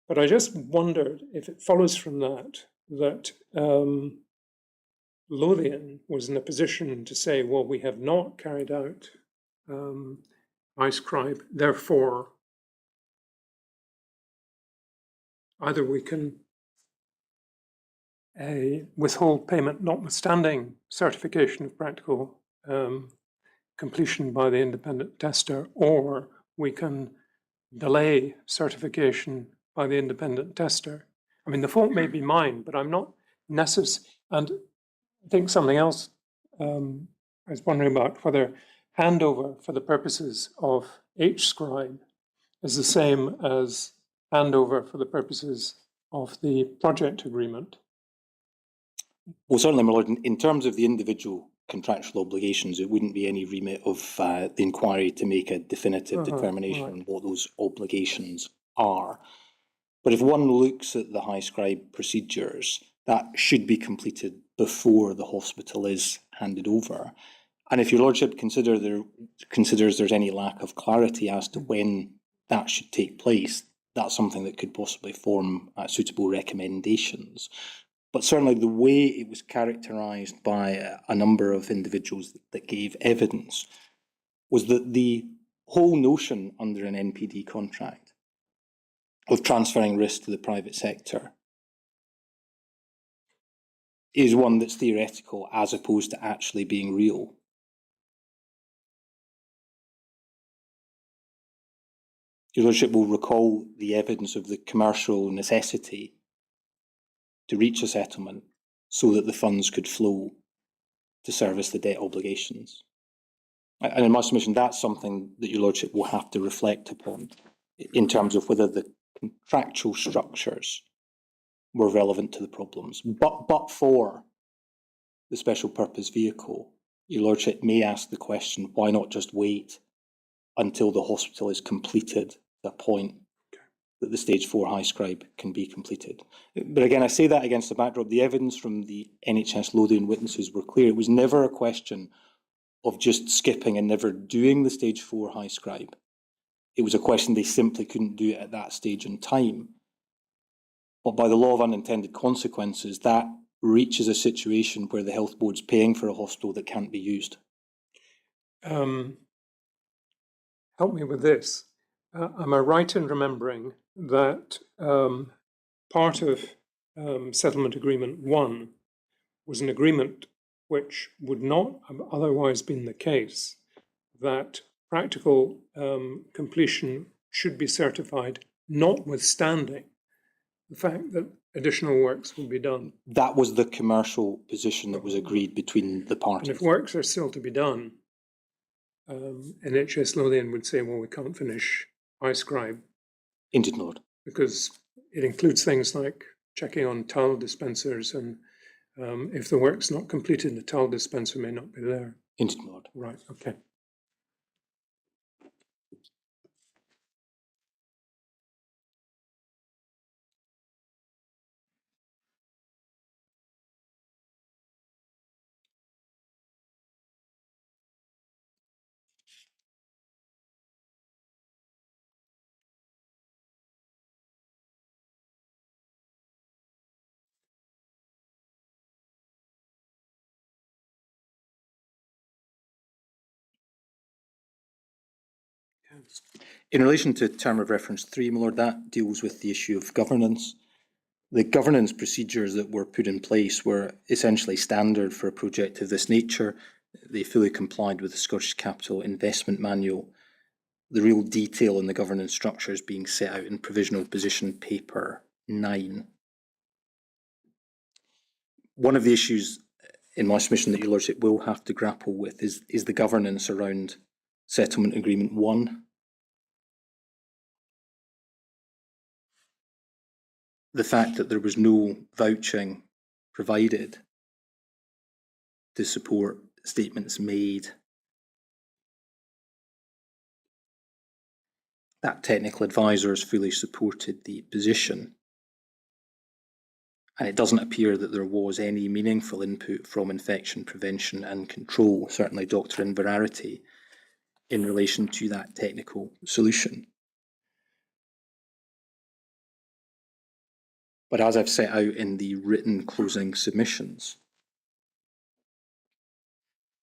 But I just wondered if it follows from that Lothian was in a position to say, well, we have not carried out RHCYP, therefore either we can withhold payment notwithstanding certification of practical completion by the independent tester, or we can delay certification by the independent tester. I mean, the fault may be mine, but I'm not necessarily. And I think something else I was wondering about, whether handover for the purposes of RHCYP is the same as handover for the purposes of the project agreement. Well, certainly, my Lord, in terms of the individual contractual obligations, it wouldn't be any remit of the inquiry to make a definitive determination on what those obligations are. But if one looks at the RHCYP procedures, that should be completed before the hospital is handed over. And if your Lordship considers there's any lack of clarity as to when that should take place, that's something that could possibly form suitable recommendations. But certainly the way it was characterised by a number of individuals that gave evidence was that the whole notion under an NPD contract of transferring risk to the private sector is one that's theoretical as opposed to actually being real. Your Lordship will recall the evidence of the commercial necessity to reach a settlement so that the funds could flow to service the debt obligations. And in my submission, that's something that your Lordship will have to reflect upon in terms of whether the contractual structures were relevant to the problems. But for the special purpose vehicle, your Lordship may ask the question, why not just wait until the hospital is completed to a point that the stage 4 RHCYP can be completed. But again, I say that against the backdrop, the evidence from the NHS Lothian witnesses were clear. It was never a question of just skipping and never doing the stage 4 RHCYP. It was a question they simply couldn't do it at that stage in time. But by the law of unintended consequences, that reaches a situation where the health board's paying for a hospital that can't be used. help me with this. Am I right in remembering that part of Settlement Agreement 1 was an agreement which would not have otherwise been the case, that practical completion should be certified notwithstanding the fact that additional works will be done? That was the commercial position that was agreed between the parties. And if works are still to be done, NHS Lothian would say, well, we can't finish iScribe. Indeed, Lord. Because it includes things like checking on tile dispensers, and if the work's not completed, the tile dispenser may not be there. Indeed, Lord. Right, okay. Yes. In relation to term of reference 3, my lord, that deals with the issue of governance. The governance procedures that were put in place were essentially standard for a project of this nature. They fully complied with the Scottish Capital Investment Manual. The real detail in the governance structure is being set out in Provisional Position Paper 9. One of the issues in my submission that your lordship will have to grapple with is the governance around Settlement Agreement 1. The fact that there was no vouching provided to support statements made. That technical advisors fully supported the position. And it doesn't appear that there was any meaningful input from infection prevention and control, certainly Dr. Inverarity, in relation to that technical solution. But as I've set out in the written closing submissions,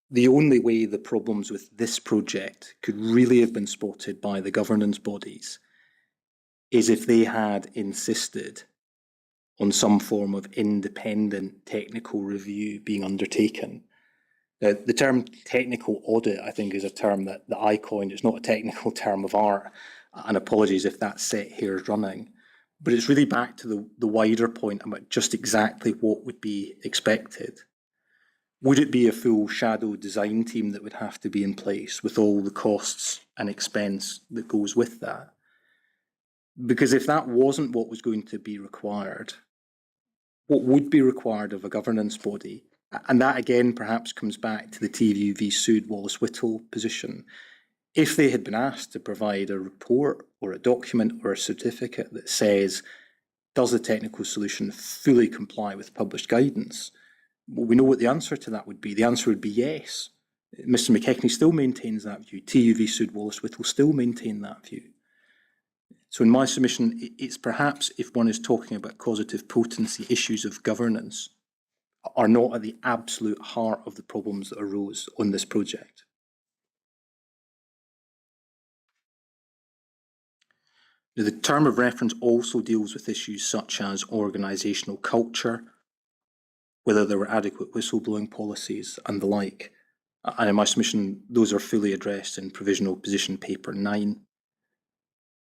the only way the problems with this project could really have been spotted by the governance bodies is if they had insisted on some form of independent technical review being undertaken. The term technical audit, I think, is a term that I coined. It's not a technical term of art, and apologies if that set here is running. But it's really back to the wider point about just exactly what would be expected. Would it be a full shadow design team that would have to be in place with all the costs and expense that goes with that? Because if that wasn't what was going to be required, what would be required of a governance body, and that again perhaps comes back to the TVU v Sood Wallace-Whittle position, if they had been asked to provide a report or a document or a certificate that says, does the technical solution fully comply with published guidance? Well, we know what the answer to that would be. The answer would be yes. Mr. McKechnie still maintains that view. TVU v Sood Wallace-Whittle still maintain that view. So in my submission, it's perhaps if one is talking about causative potency, issues of governance are not at the absolute heart of the problems that arose on this project. Now, the term of reference also deals with issues such as organisational culture, whether there were adequate whistleblowing policies and the like. And in my submission, those are fully addressed in Provisional Position Paper 9.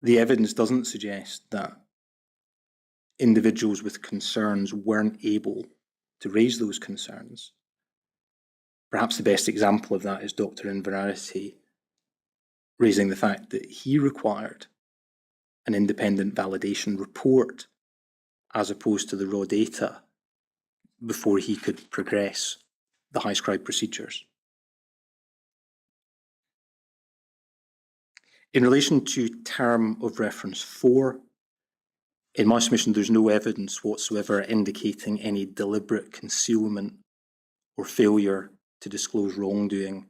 The evidence doesn't suggest that individuals with concerns weren't able to raise those concerns. Perhaps the best example of that is Dr. Inverarity raising the fact that he required an independent validation report as opposed to the raw data before he could progress the high-scribe procedures. In relation to term of reference 4, in my submission there's no evidence whatsoever indicating any deliberate concealment or failure to disclose wrongdoing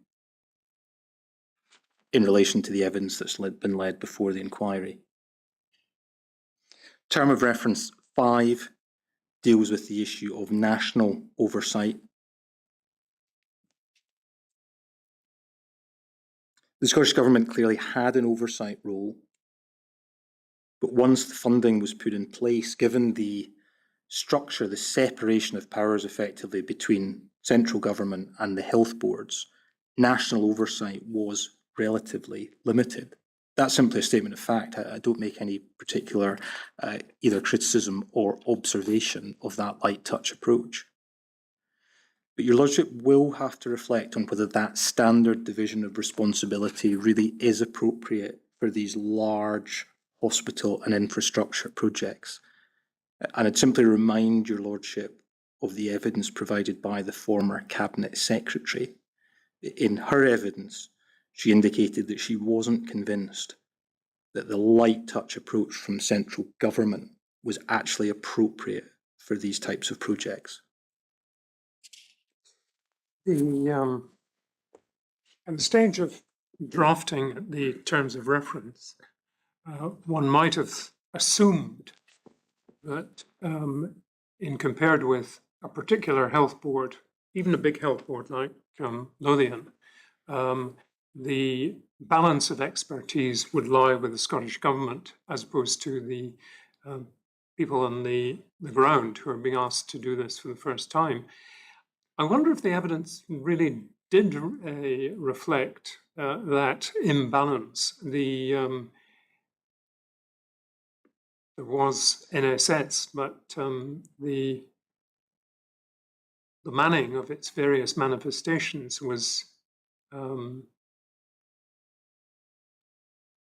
in relation to the evidence that's been led before the inquiry. Term of reference 5 deals with the issue of national oversight. The Scottish Government clearly had an oversight role, but once the funding was put in place, given the structure, the separation of powers effectively between central government and the health boards, national oversight was relatively limited. That's simply a statement of fact. I don't make any particular either criticism or observation of that light touch approach. But your Lordship will have to reflect on whether that standard division of responsibility really is appropriate for these large hospital and infrastructure projects. And I'd simply remind your Lordship of the evidence provided by the former Cabinet Secretary. In her evidence, she indicated that she wasn't convinced that the light touch approach from central government was actually appropriate for these types of projects. At the stage of drafting the terms of reference, one might have assumed that in compared with a particular health board, even a big health board like Lothian, the balance of expertise would lie with the Scottish Government as opposed to the people on the ground who are being asked to do this for the first time. I wonder if the evidence really did reflect that imbalance. There was NSS, but the manning of its various manifestations was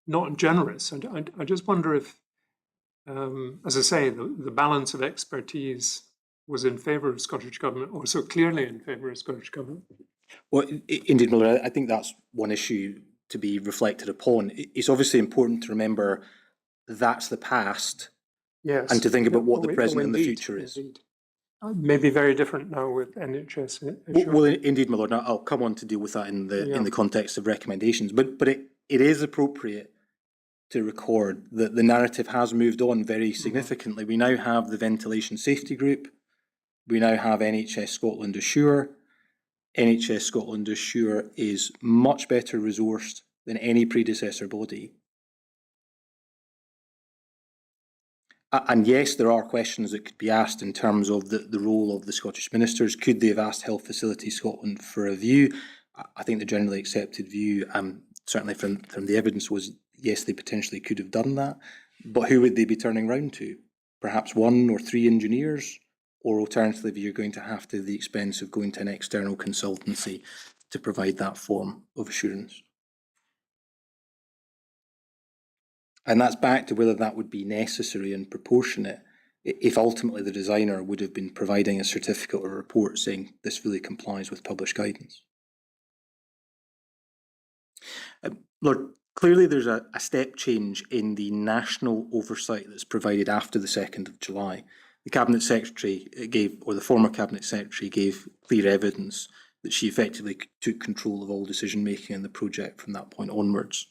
not generous. And I just wonder if, as I say, the balance of expertise was in favour of Scottish Government, or so clearly in favour of Scottish Government. Well, indeed, Miller, I think that's one issue to be reflected upon. It's obviously important to remember that's the past, yes, and to think about what the present and the future is. Maybe very different now with NHS. Well, indeed, my lord. I'll come on to deal with that in the context of recommendations. But it is appropriate to record that the narrative has moved on very significantly. We now have the Ventilation Safety Group. We now have NHS Scotland Assure. NHS Scotland Assure is much better resourced than any predecessor body. And yes, there are questions that could be asked in terms of the role of the Scottish ministers. Could they have asked Health Facilities Scotland for a view? I think the generally accepted view, certainly from the evidence, was yes, they potentially could have done that. But who would they be turning round to? Perhaps 1 or 3 engineers? Or alternatively, you're going to have to the expense of going to an external consultancy to provide that form of assurance. And that's back to whether that would be necessary and proportionate if ultimately the designer would have been providing a certificate or a report saying this really complies with published guidance. Lord, clearly there's a step change in the national oversight that's provided after the 2nd of July. The Cabinet Secretary gave, or the former Cabinet Secretary gave clear evidence that she effectively took control of all decision making in the project from that point onwards.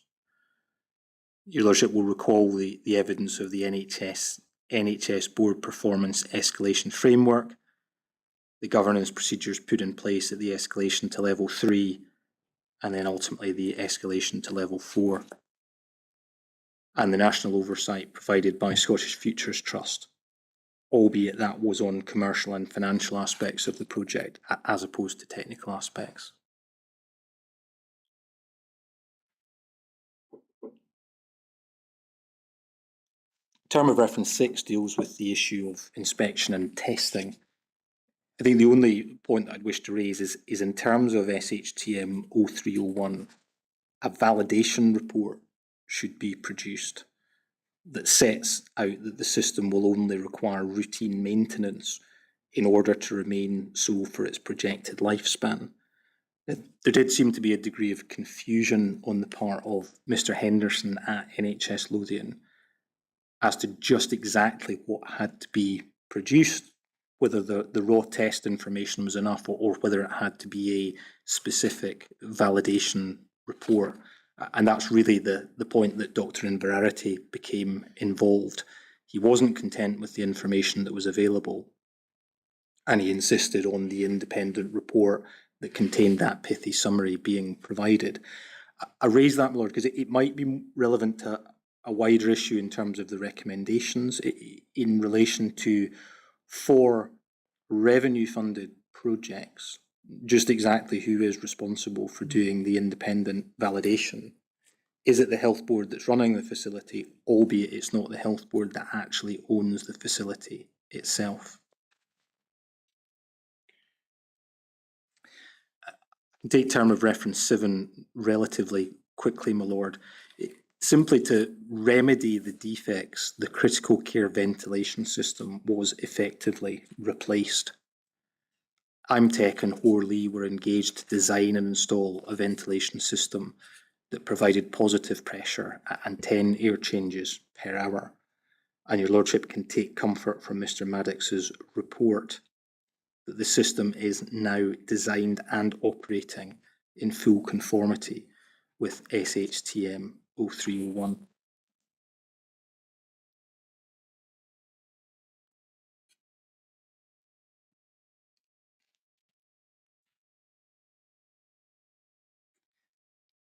Your Lordship will recall the evidence of the NHS Board Performance Escalation Framework, the governance procedures put in place at the escalation to level 3, and then ultimately the escalation to level 4, and the national oversight provided by Scottish Futures Trust, albeit that was on commercial and financial aspects of the project as opposed to technical aspects. Term of reference 6 deals with the issue of inspection and testing. I think the only point I'd wish to raise is in terms of SHTM 0301, a validation report should be produced that sets out that the system will only require routine maintenance in order to remain so for its projected lifespan. There did seem to be a degree of confusion on the part of Mr. Henderson at NHS Lothian as to just exactly what had to be produced, whether the raw test information was enough or whether it had to be a specific validation report. And that's really the point that Dr. Inverarity became involved. He wasn't content with the information that was available, and he insisted on the independent report that contained that pithy summary being provided. I raise that, my Lord, because it might be relevant to a wider issue in terms of the recommendations in relation to 4 revenue-funded projects, just exactly who is responsible for doing the independent validation. Is it the health board that's running the facility, albeit it's not the health board that actually owns the facility itself? Take term of reference 7 relatively quickly, my Lord. Simply to remedy the defects, the critical care ventilation system was effectively replaced. IMTech and Horley were engaged to design and install a ventilation system that provided positive pressure and 10 air changes per hour. And your Lordship can take comfort from Mr. Maddox's report that the system is now designed and operating in full conformity with SHTM 0301.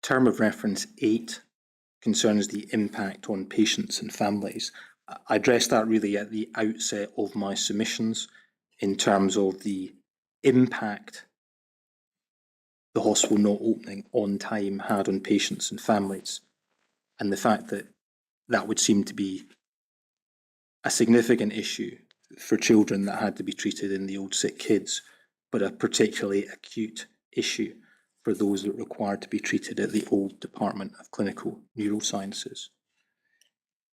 Term of reference 8 concerns the impact on patients and families. I addressed that really at the outset of my submissions in terms of the impact the hospital not opening on time had on patients and families, and the fact that that would seem to be a significant issue for children that had to be treated in the Old Sick Kids, but a particularly acute issue for those that required to be treated at the Old Department of Clinical Neurosciences.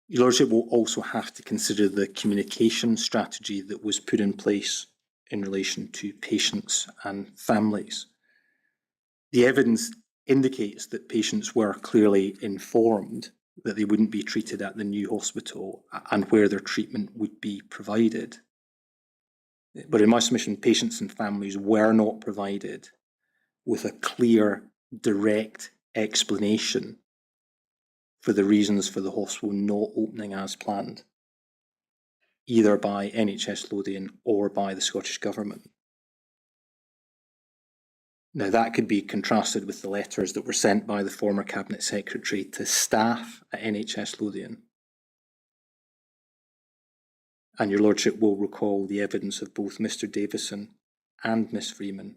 Your Lordship will also have to consider the communication strategy that was put in place in relation to patients and families. The evidence indicates that patients were clearly informed that they wouldn't be treated at the new hospital and where their treatment would be provided. But in my submission, patients and families were not provided with a clear, direct explanation for the reasons for the hospital not opening as planned, either by NHS Lothian or by the Scottish Government. Now, that could be contrasted with the letters that were sent by the former Cabinet Secretary to staff at NHS Lothian. And your Lordship will recall the evidence of both Mr. Davison and Miss Freeman.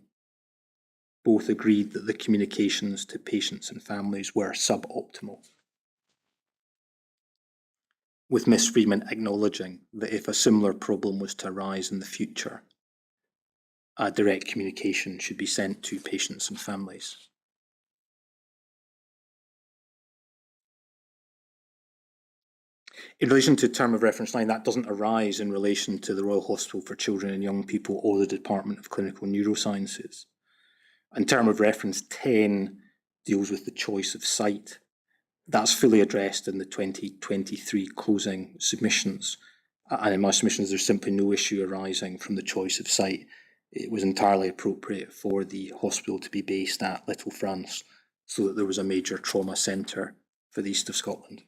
Both agreed that the communications to patients and families were suboptimal, with Miss Freeman acknowledging that if a similar problem was to arise in the future, a direct communication should be sent to patients and families. In relation to term of reference 9, that doesn't arise in relation to the Royal Hospital for Children and Young People or the Department of Clinical Neurosciences. And term of reference 10 deals with the choice of site. That's fully addressed in the 2023 closing submissions. And in my submissions, there's simply no issue arising from the choice of site. It was entirely appropriate for the hospital to be based at Little France so that there was a major trauma centre for the east of Scotland.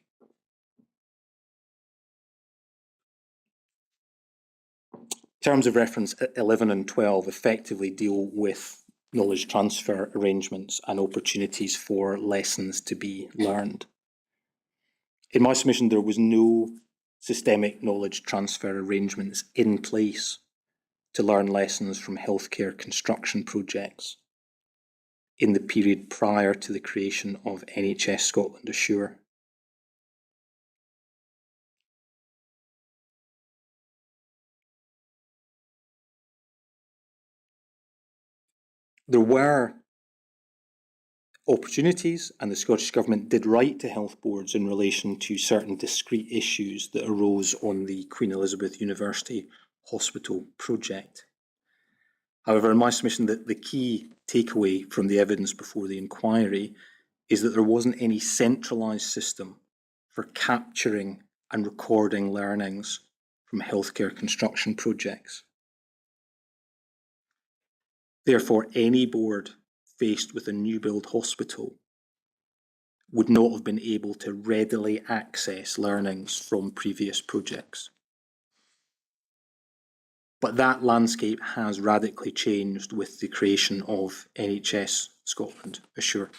Terms of reference 11 and 12 effectively deal with knowledge transfer arrangements and opportunities for lessons to be learned. In my submission, there was no systemic knowledge transfer arrangements in place to learn lessons from healthcare construction projects in the period prior to the creation of NHS Scotland Assure. There were opportunities, and the Scottish Government did write to health boards in relation to certain discrete issues that arose on the Queen Elizabeth University Hospital project. However, in my submission, the key takeaway from the evidence before the inquiry is that there wasn't any centralised system for capturing and recording learnings from healthcare construction projects. Therefore, any board faced with a new build hospital would not have been able to readily access learnings from previous projects. But that landscape has radically changed with the creation of NHS Scotland Assure.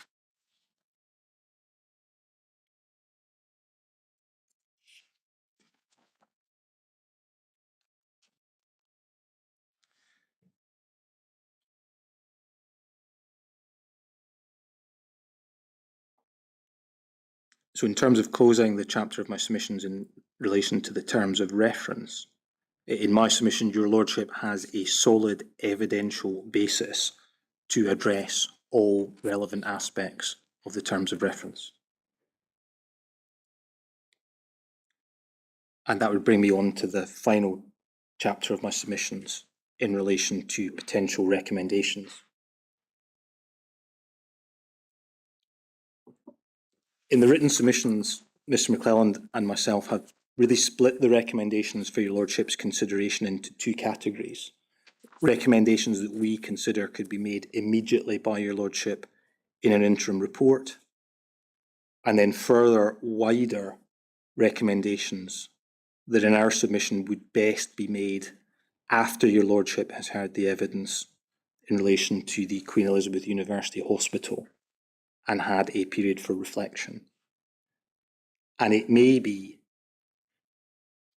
So in terms of closing the chapter of my submissions in relation to the terms of reference, in my submission, Your Lordship has a solid evidential basis to address all relevant aspects of the terms of reference. And that would bring me on to the final chapter of my submissions in relation to potential recommendations. In the written submissions, Mr. McClelland and myself have really split the recommendations for Your Lordship's consideration into two categories. Recommendations that we consider could be made immediately by Your Lordship in an interim report, and then further wider recommendations that in our submission would best be made after Your Lordship has heard the evidence in relation to the Queen Elizabeth University Hospital and had a period for reflection. And it may be,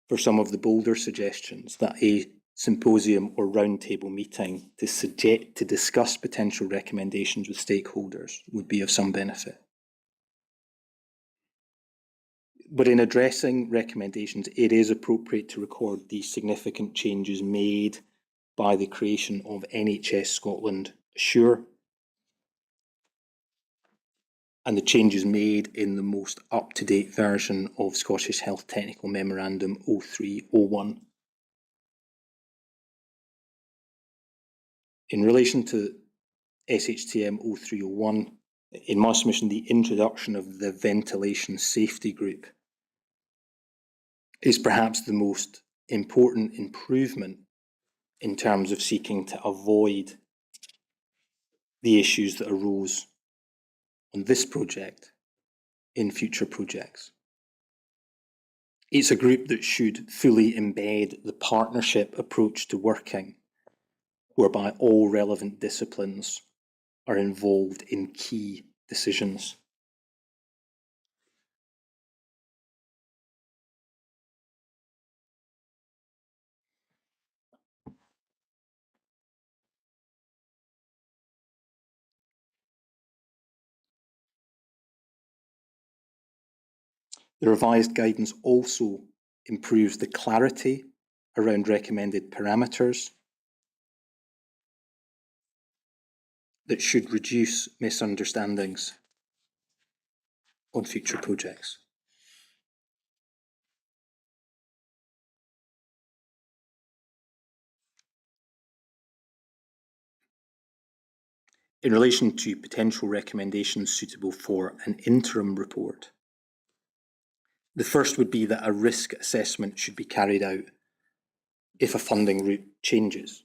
for some of the bolder suggestions, that a symposium or roundtable meeting to discuss potential recommendations with stakeholders would be of some benefit. But in addressing recommendations, it is appropriate to record the significant changes made by the creation of NHS Scotland Assure and the changes made in the most up-to-date version of Scottish Health Technical Memorandum 0301. In relation to SHTM 0301, in my submission, the introduction of the ventilation safety group is perhaps the most important improvement in terms of seeking to avoid the issues that arose on this project in future projects. It's a group that should fully embed the partnership approach to working, whereby all relevant disciplines are involved in key decisions. The revised guidance also improves the clarity around recommended parameters that should reduce misunderstandings on future projects. In relation to potential recommendations suitable for an interim report, the first would be that a risk assessment should be carried out if a funding route changes.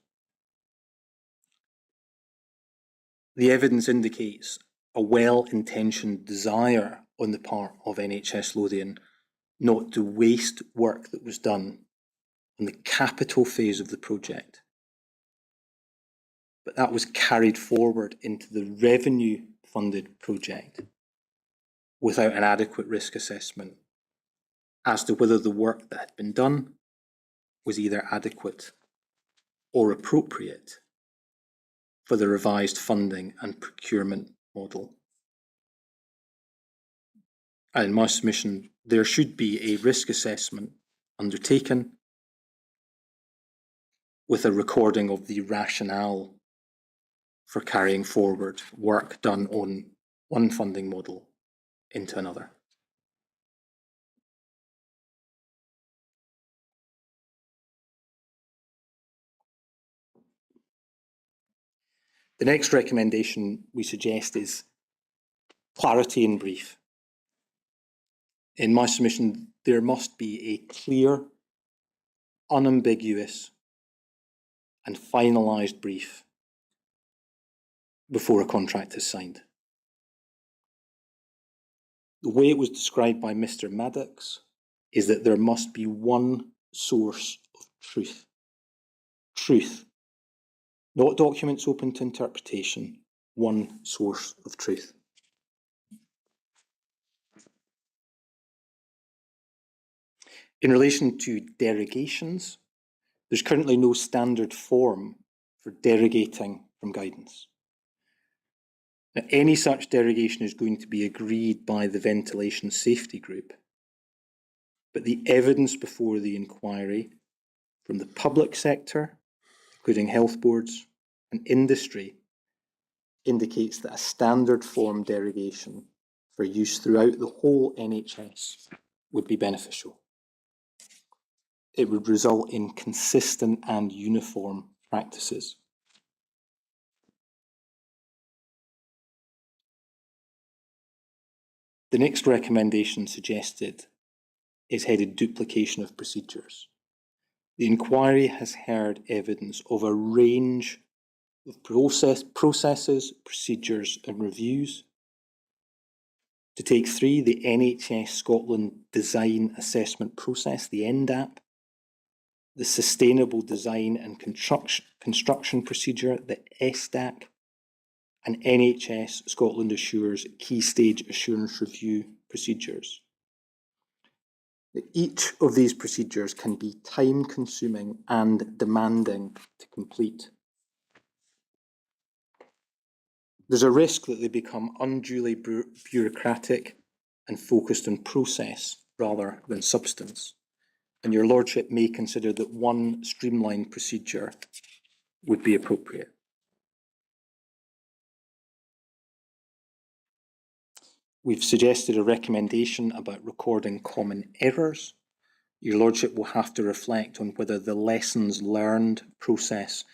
The evidence indicates a well-intentioned desire on the part of NHS Lothian not to waste work that was done on the capital phase of the project, but that was carried forward into the revenue-funded project without an adequate risk assessment as to whether the work that had been done was either adequate or appropriate for the revised funding and procurement model. And in my submission, there should be a risk assessment undertaken with a recording of the rationale for carrying forward work done on one funding model into another. The next recommendation we suggest is clarity in brief. In my submission, there must be a clear, unambiguous, and finalised brief before a contract is signed. The way it was described by Mr. Maddox is that there must be one source of truth. Truth. Not documents open to interpretation, one source of truth. In relation to derogations, there's currently no standard form for derogating from guidance. Now, any such derogation is going to be agreed by the ventilation safety group, but the evidence before the inquiry from the public sector, including health boards and industry, indicates that a standard form derogation for use throughout the whole NHS would be beneficial. It would result in consistent and uniform practices. The next recommendation suggested is headed duplication of procedures. The inquiry has heard evidence of a range of processes, procedures and reviews. To take 3, the NHS Scotland Design Assessment Process, the NDAP, the Sustainable Design and Construction Procedure, the SDAC, and NHS Scotland Assures Key Stage Assurance Review procedures. Each of these procedures can be time-consuming and demanding to complete. There's a risk that they become unduly bureaucratic and focused on process rather than substance, and your Lordship may consider that one streamlined procedure would be appropriate. We've suggested a recommendation about recording common errors. Your Lordship will have to reflect on whether the lessons learned process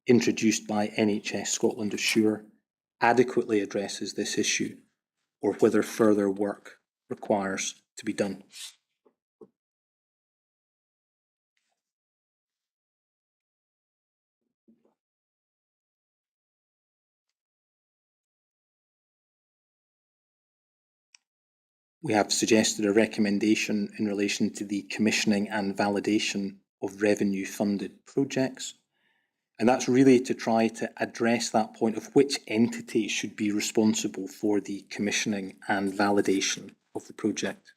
introduced by NHS Scotland Assure adequately addresses this issue, or whether further work requires to be done. We have suggested a recommendation in relation to the commissioning and validation of revenue-funded projects. And that's really to try to address that point of which entity should be responsible for the commissioning and validation of the project.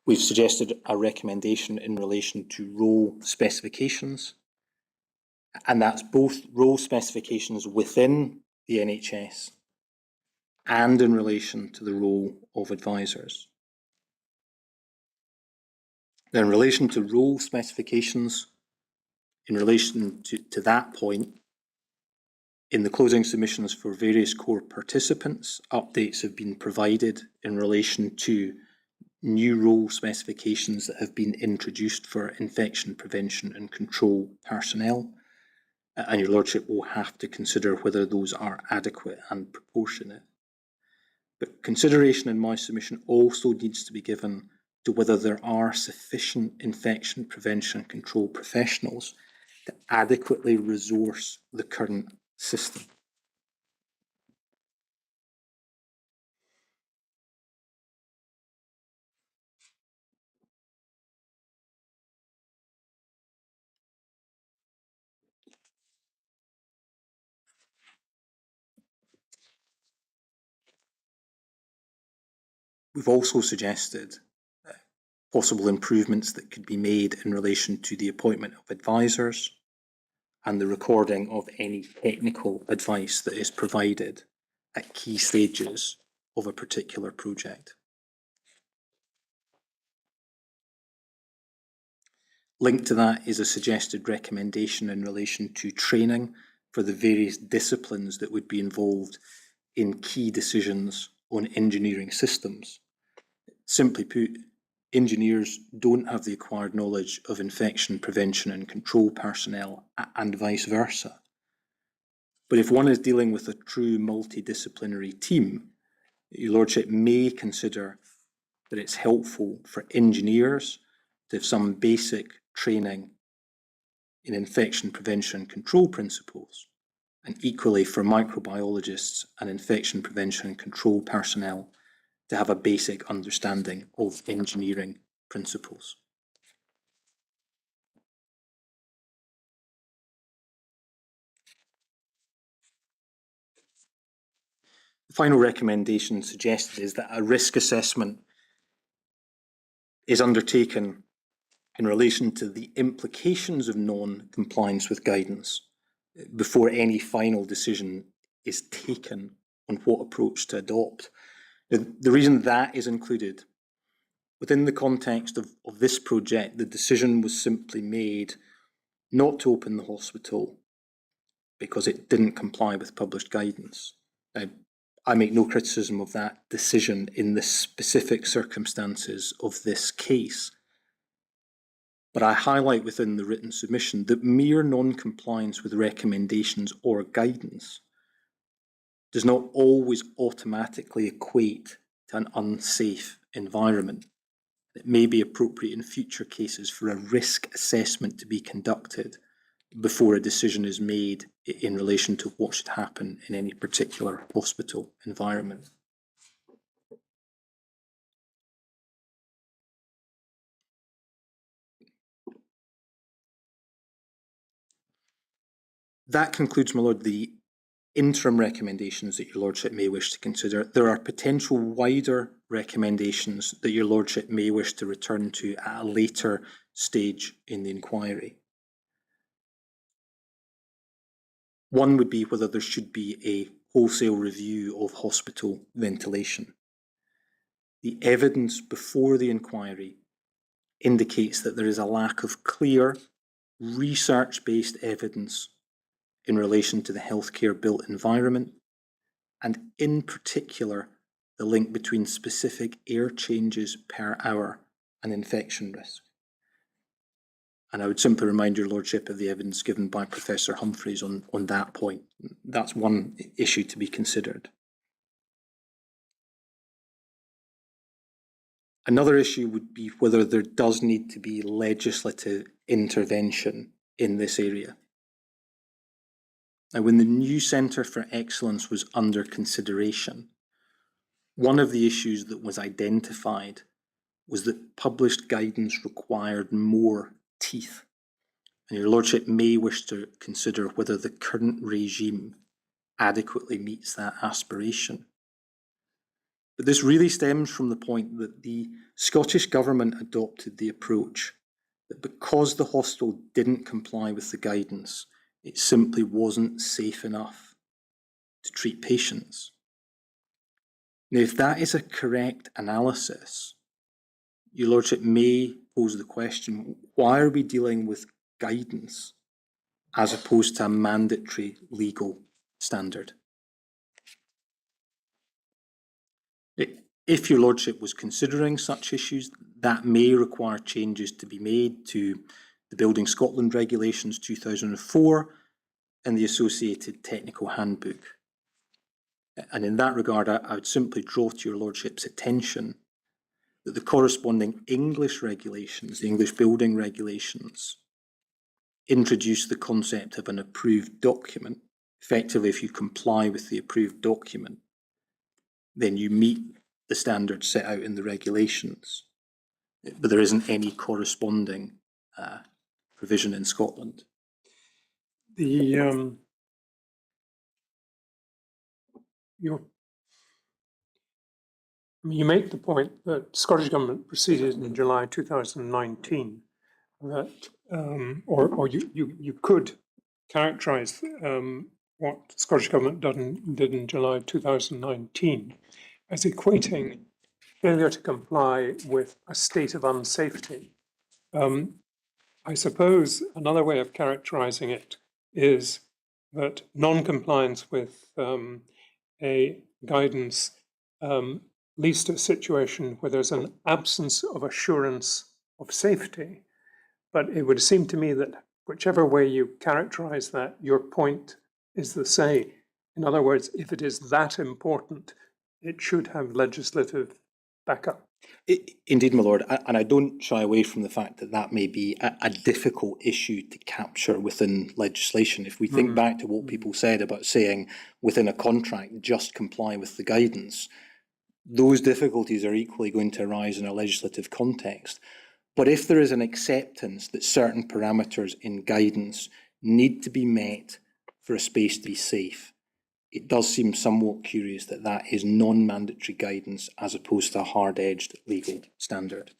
We've suggested a recommendation in relation to role specifications, and that's both role specifications within the NHS and in relation to the role of advisors. Now, in relation to role specifications, in relation to that point, in the closing submissions for various core participants, updates have been provided in relation to new role specifications that have been introduced for infection prevention and control personnel, and your Lordship will have to consider whether those are adequate and proportionate. But consideration in my submission also needs to be given to whether there are sufficient infection prevention and control professionals to adequately resource the current system. We've also suggested possible improvements that could be made in relation to the appointment of advisors and the recording of any technical advice that is provided at key stages of a particular project. Linked to that is a suggested recommendation in relation to training for the various disciplines that would be involved in key decisions on engineering systems. Simply put, engineers don't have the acquired knowledge of infection prevention and control personnel, and vice versa. But if one is dealing with a true multidisciplinary team, your Lordship may consider that it's helpful for engineers to have some basic training in infection prevention and control principles, and equally for microbiologists and infection prevention and control personnel to have a basic understanding of engineering principles. The final recommendation suggested is that a risk assessment is undertaken in relation to the implications of non-compliance with guidance before any final decision is taken on what approach to adopt. The reason that is included, within the context of this project, the decision was simply made not to open the hospital because it didn't comply with published guidance. Now, I make no criticism of that decision in the specific circumstances of this case, but I highlight within the written submission that mere non-compliance with recommendations or guidance does not always automatically equate to an unsafe environment. It may be appropriate in future cases for a risk assessment to be conducted before a decision is made in relation to what should happen in any particular hospital environment. That concludes, my Lord, the interim recommendations that your Lordship may wish to consider. There are potential wider recommendations that your Lordship may wish to return to at a later stage in the inquiry. One would be whether there should be a wholesale review of hospital ventilation. The evidence before the inquiry indicates that there is a lack of clear, research-based evidence in relation to the healthcare built environment, and in particular, the link between specific air changes per hour and infection risk. And I would simply remind your Lordship of the evidence given by Professor Humphreys on that point. That's one issue to be considered. Another issue would be whether there does need to be legislative intervention in this area. Now, when the new Centre for Excellence was under consideration, one of the issues that was identified was that published guidance required more teeth. And your Lordship may wish to consider whether the current regime adequately meets that aspiration. But this really stems from the point that the Scottish Government adopted the approach that because the hospital didn't comply with the guidance, it simply wasn't safe enough to treat patients. Now, if that is a correct analysis, your Lordship may pose the question, why are we dealing with guidance as opposed to a mandatory legal standard? If your Lordship was considering such issues, that may require changes to be made to the Building Scotland Regulations 2004 and the associated technical handbook. And in that regard, I would simply draw to your Lordship's attention that the corresponding English regulations, the English Building Regulations, introduce the concept of an approved document. Effectively, if you comply with the approved document, then you meet the standards set out in the regulations. But there isn't any corresponding provision in Scotland. You make the point that Scottish Government proceeded in July 2019 that, or you could characterise what the Scottish Government did in July 2019 as equating failure to comply with a state of unsafety. I suppose another way of characterising it is that non-compliance with a guidance leads to a situation where there's an absence of assurance of safety. But it would seem to me that whichever way you characterise that, your point is the same. In other words, if it is that important, it should have legislative backup. Indeed, my Lord, and I don't shy away from the fact that that may be a difficult issue to capture within legislation. If we think back to what people said about saying within a contract, just comply with the guidance, those difficulties are equally going to arise in a legislative context. But if there is an acceptance that certain parameters in guidance need to be met for a space to be safe, it does seem somewhat curious that that is non-mandatory guidance as opposed to a hard-edged legal standard.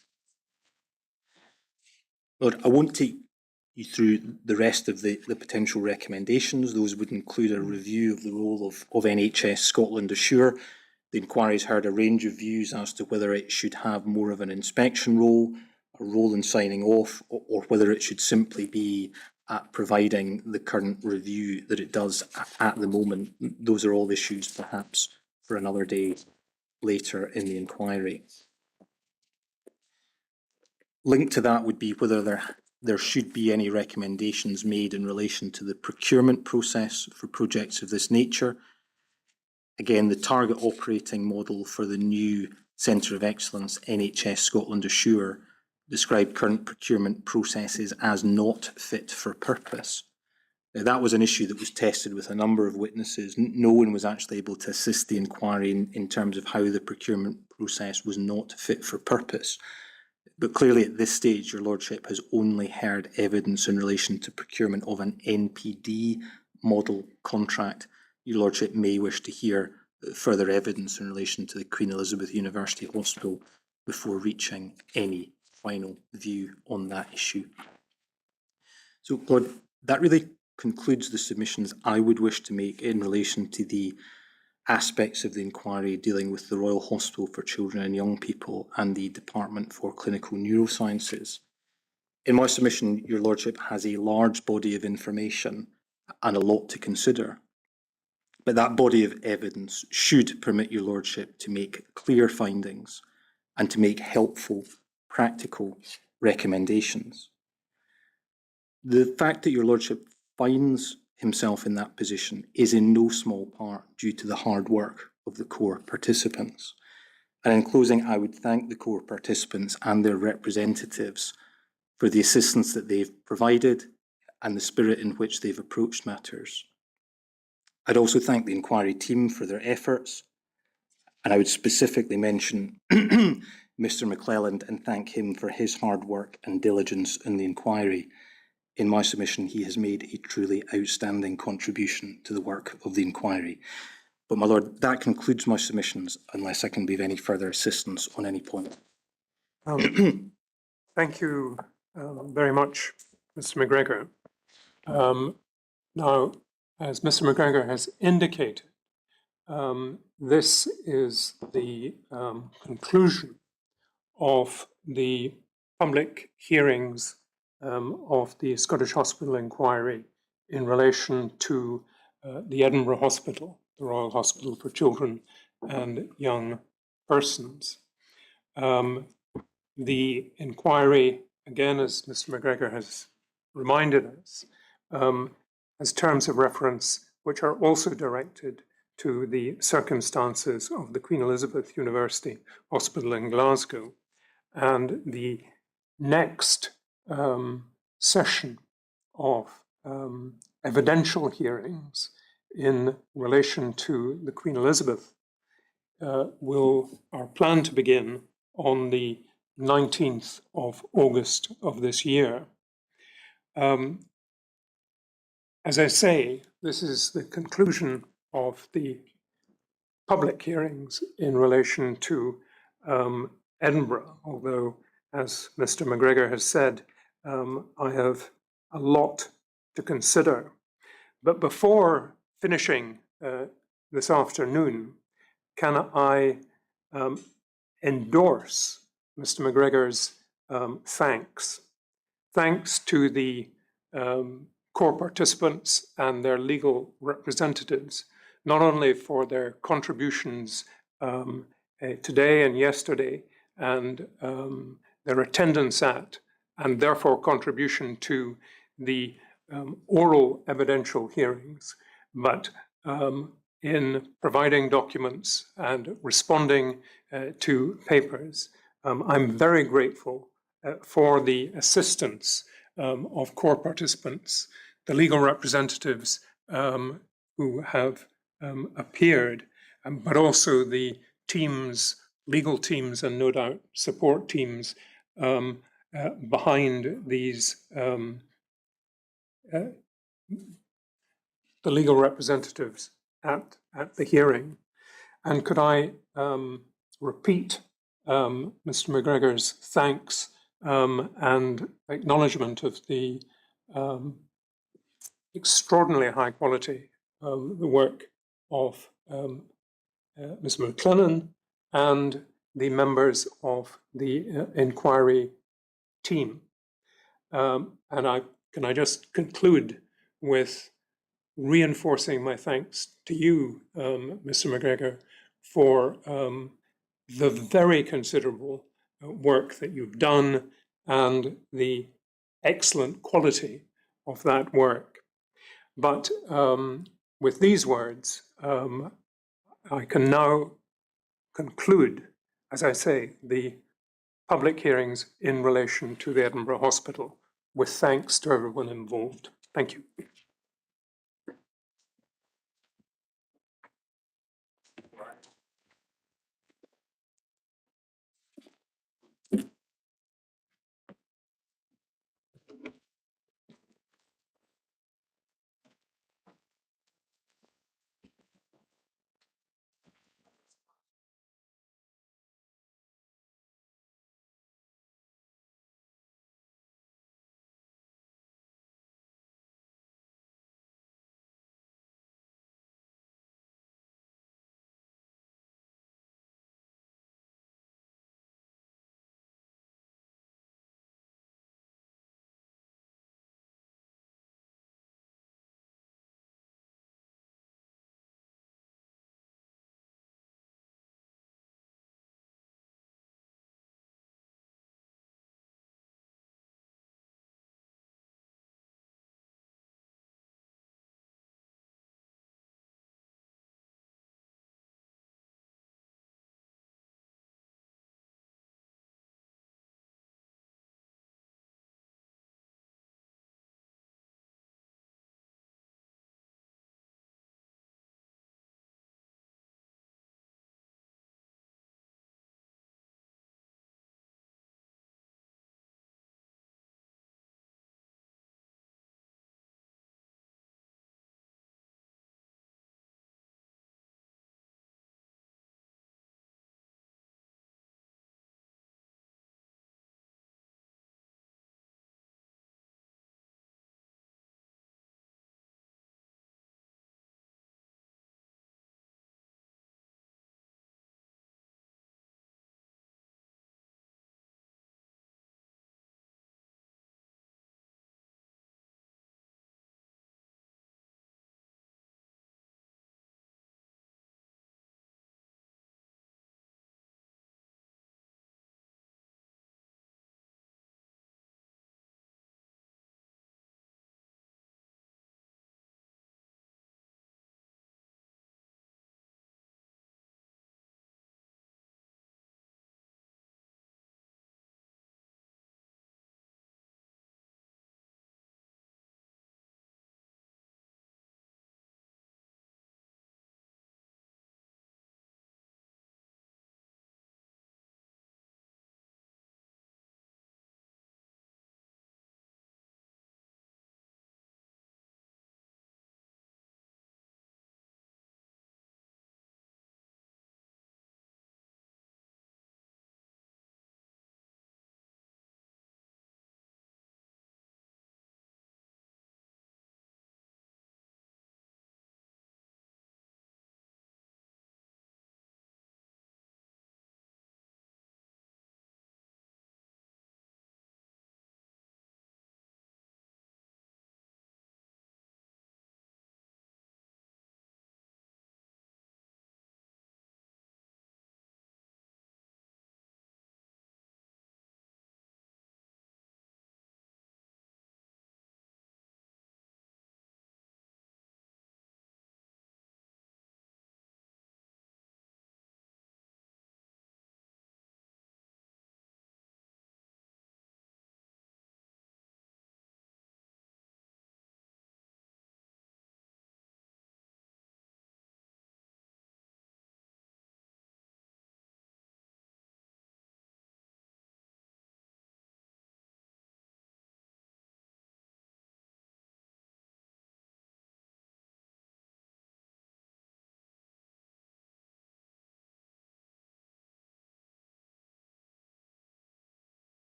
Lord, I won't take you through the rest of the potential recommendations. Those would include a review of the role of NHS Scotland Assure. The inquiry's heard a range of views as to whether it should have more of an inspection role, a role in signing off, or whether it should simply be at providing the current review that it does at the moment. Those are all issues perhaps for another day later in the inquiry. Linked to that would be whether there should be any recommendations made in relation to the procurement process for projects of this nature. Again, the target operating model for the new Centre of Excellence, NHS Scotland Assure, described current procurement processes as not fit for purpose. Now, that was an issue that was tested with a number of witnesses. No one was actually able to assist the inquiry in terms of how the procurement process was not fit for purpose. But clearly at this stage, Your Lordship has only heard evidence in relation to procurement of an NPD model contract. Your Lordship may wish to hear further evidence in relation to the Queen Elizabeth University Hospital before reaching any final view on that issue. So, Lord, that really concludes the submissions I would wish to make in relation to the aspects of the inquiry dealing with the Royal Hospital for Children and Young People and the Department for Clinical Neurosciences. In my submission, Your Lordship has a large body of information and a lot to consider. But that body of evidence should permit Your Lordship to make clear findings and to make helpful, practical recommendations. The fact that Your Lordship finds himself in that position is in no small part due to the hard work of the core participants. And in closing, I would thank the core participants and their representatives for the assistance that they've provided and the spirit in which they've approached matters. I'd also thank the inquiry team for their efforts, and I would specifically mention Mr. McClelland and thank him for his hard work and diligence in the inquiry. In my submission, he has made a truly outstanding contribution to the work of the inquiry. But, my Lord, that concludes my submissions, unless I can be of any further assistance on any point. Thank you very much, Mr. MacGregor. Now, as Mr. MacGregor has indicated, this is the conclusion of the public hearings of the Scottish Hospital inquiry in relation to the Edinburgh Hospital, the Royal Hospital for Children and Young Persons. The inquiry, again, as Mr. MacGregor has reminded us, has terms of reference which are also directed to the circumstances of the Queen Elizabeth University Hospital in Glasgow. And the next session of evidential hearings in relation to the Queen Elizabeth are planned to begin on the 19th of August of this year. As I say, this is the conclusion of the public hearings in relation to Edinburgh, although, as Mr. MacGregor has said, I have a lot to consider. But before finishing this afternoon, can I endorse Mr. MacGregor's thanks? Thanks to the core participants and their legal representatives, not only for their contributions today and yesterday, and their attendance at, and therefore contribution to the oral evidential hearings, but in providing documents and responding to papers. I'm very grateful for the assistance of core participants, the legal representatives who have appeared, but also the teams, legal teams, and no doubt support teams behind these, the legal representatives at the hearing. And could I repeat Mr. MacGregor's thanks and acknowledgement of the extraordinarily high quality the work of Ms. McLennan and the members of the inquiry team. And can I just conclude with reinforcing my thanks to you, Mr. MacGregor, for the very considerable work that you've done and the excellent quality of that work. But with these words, I can now conclude, as I say, the public hearings in relation to the Edinburgh Hospital, with thanks to everyone involved. Thank you.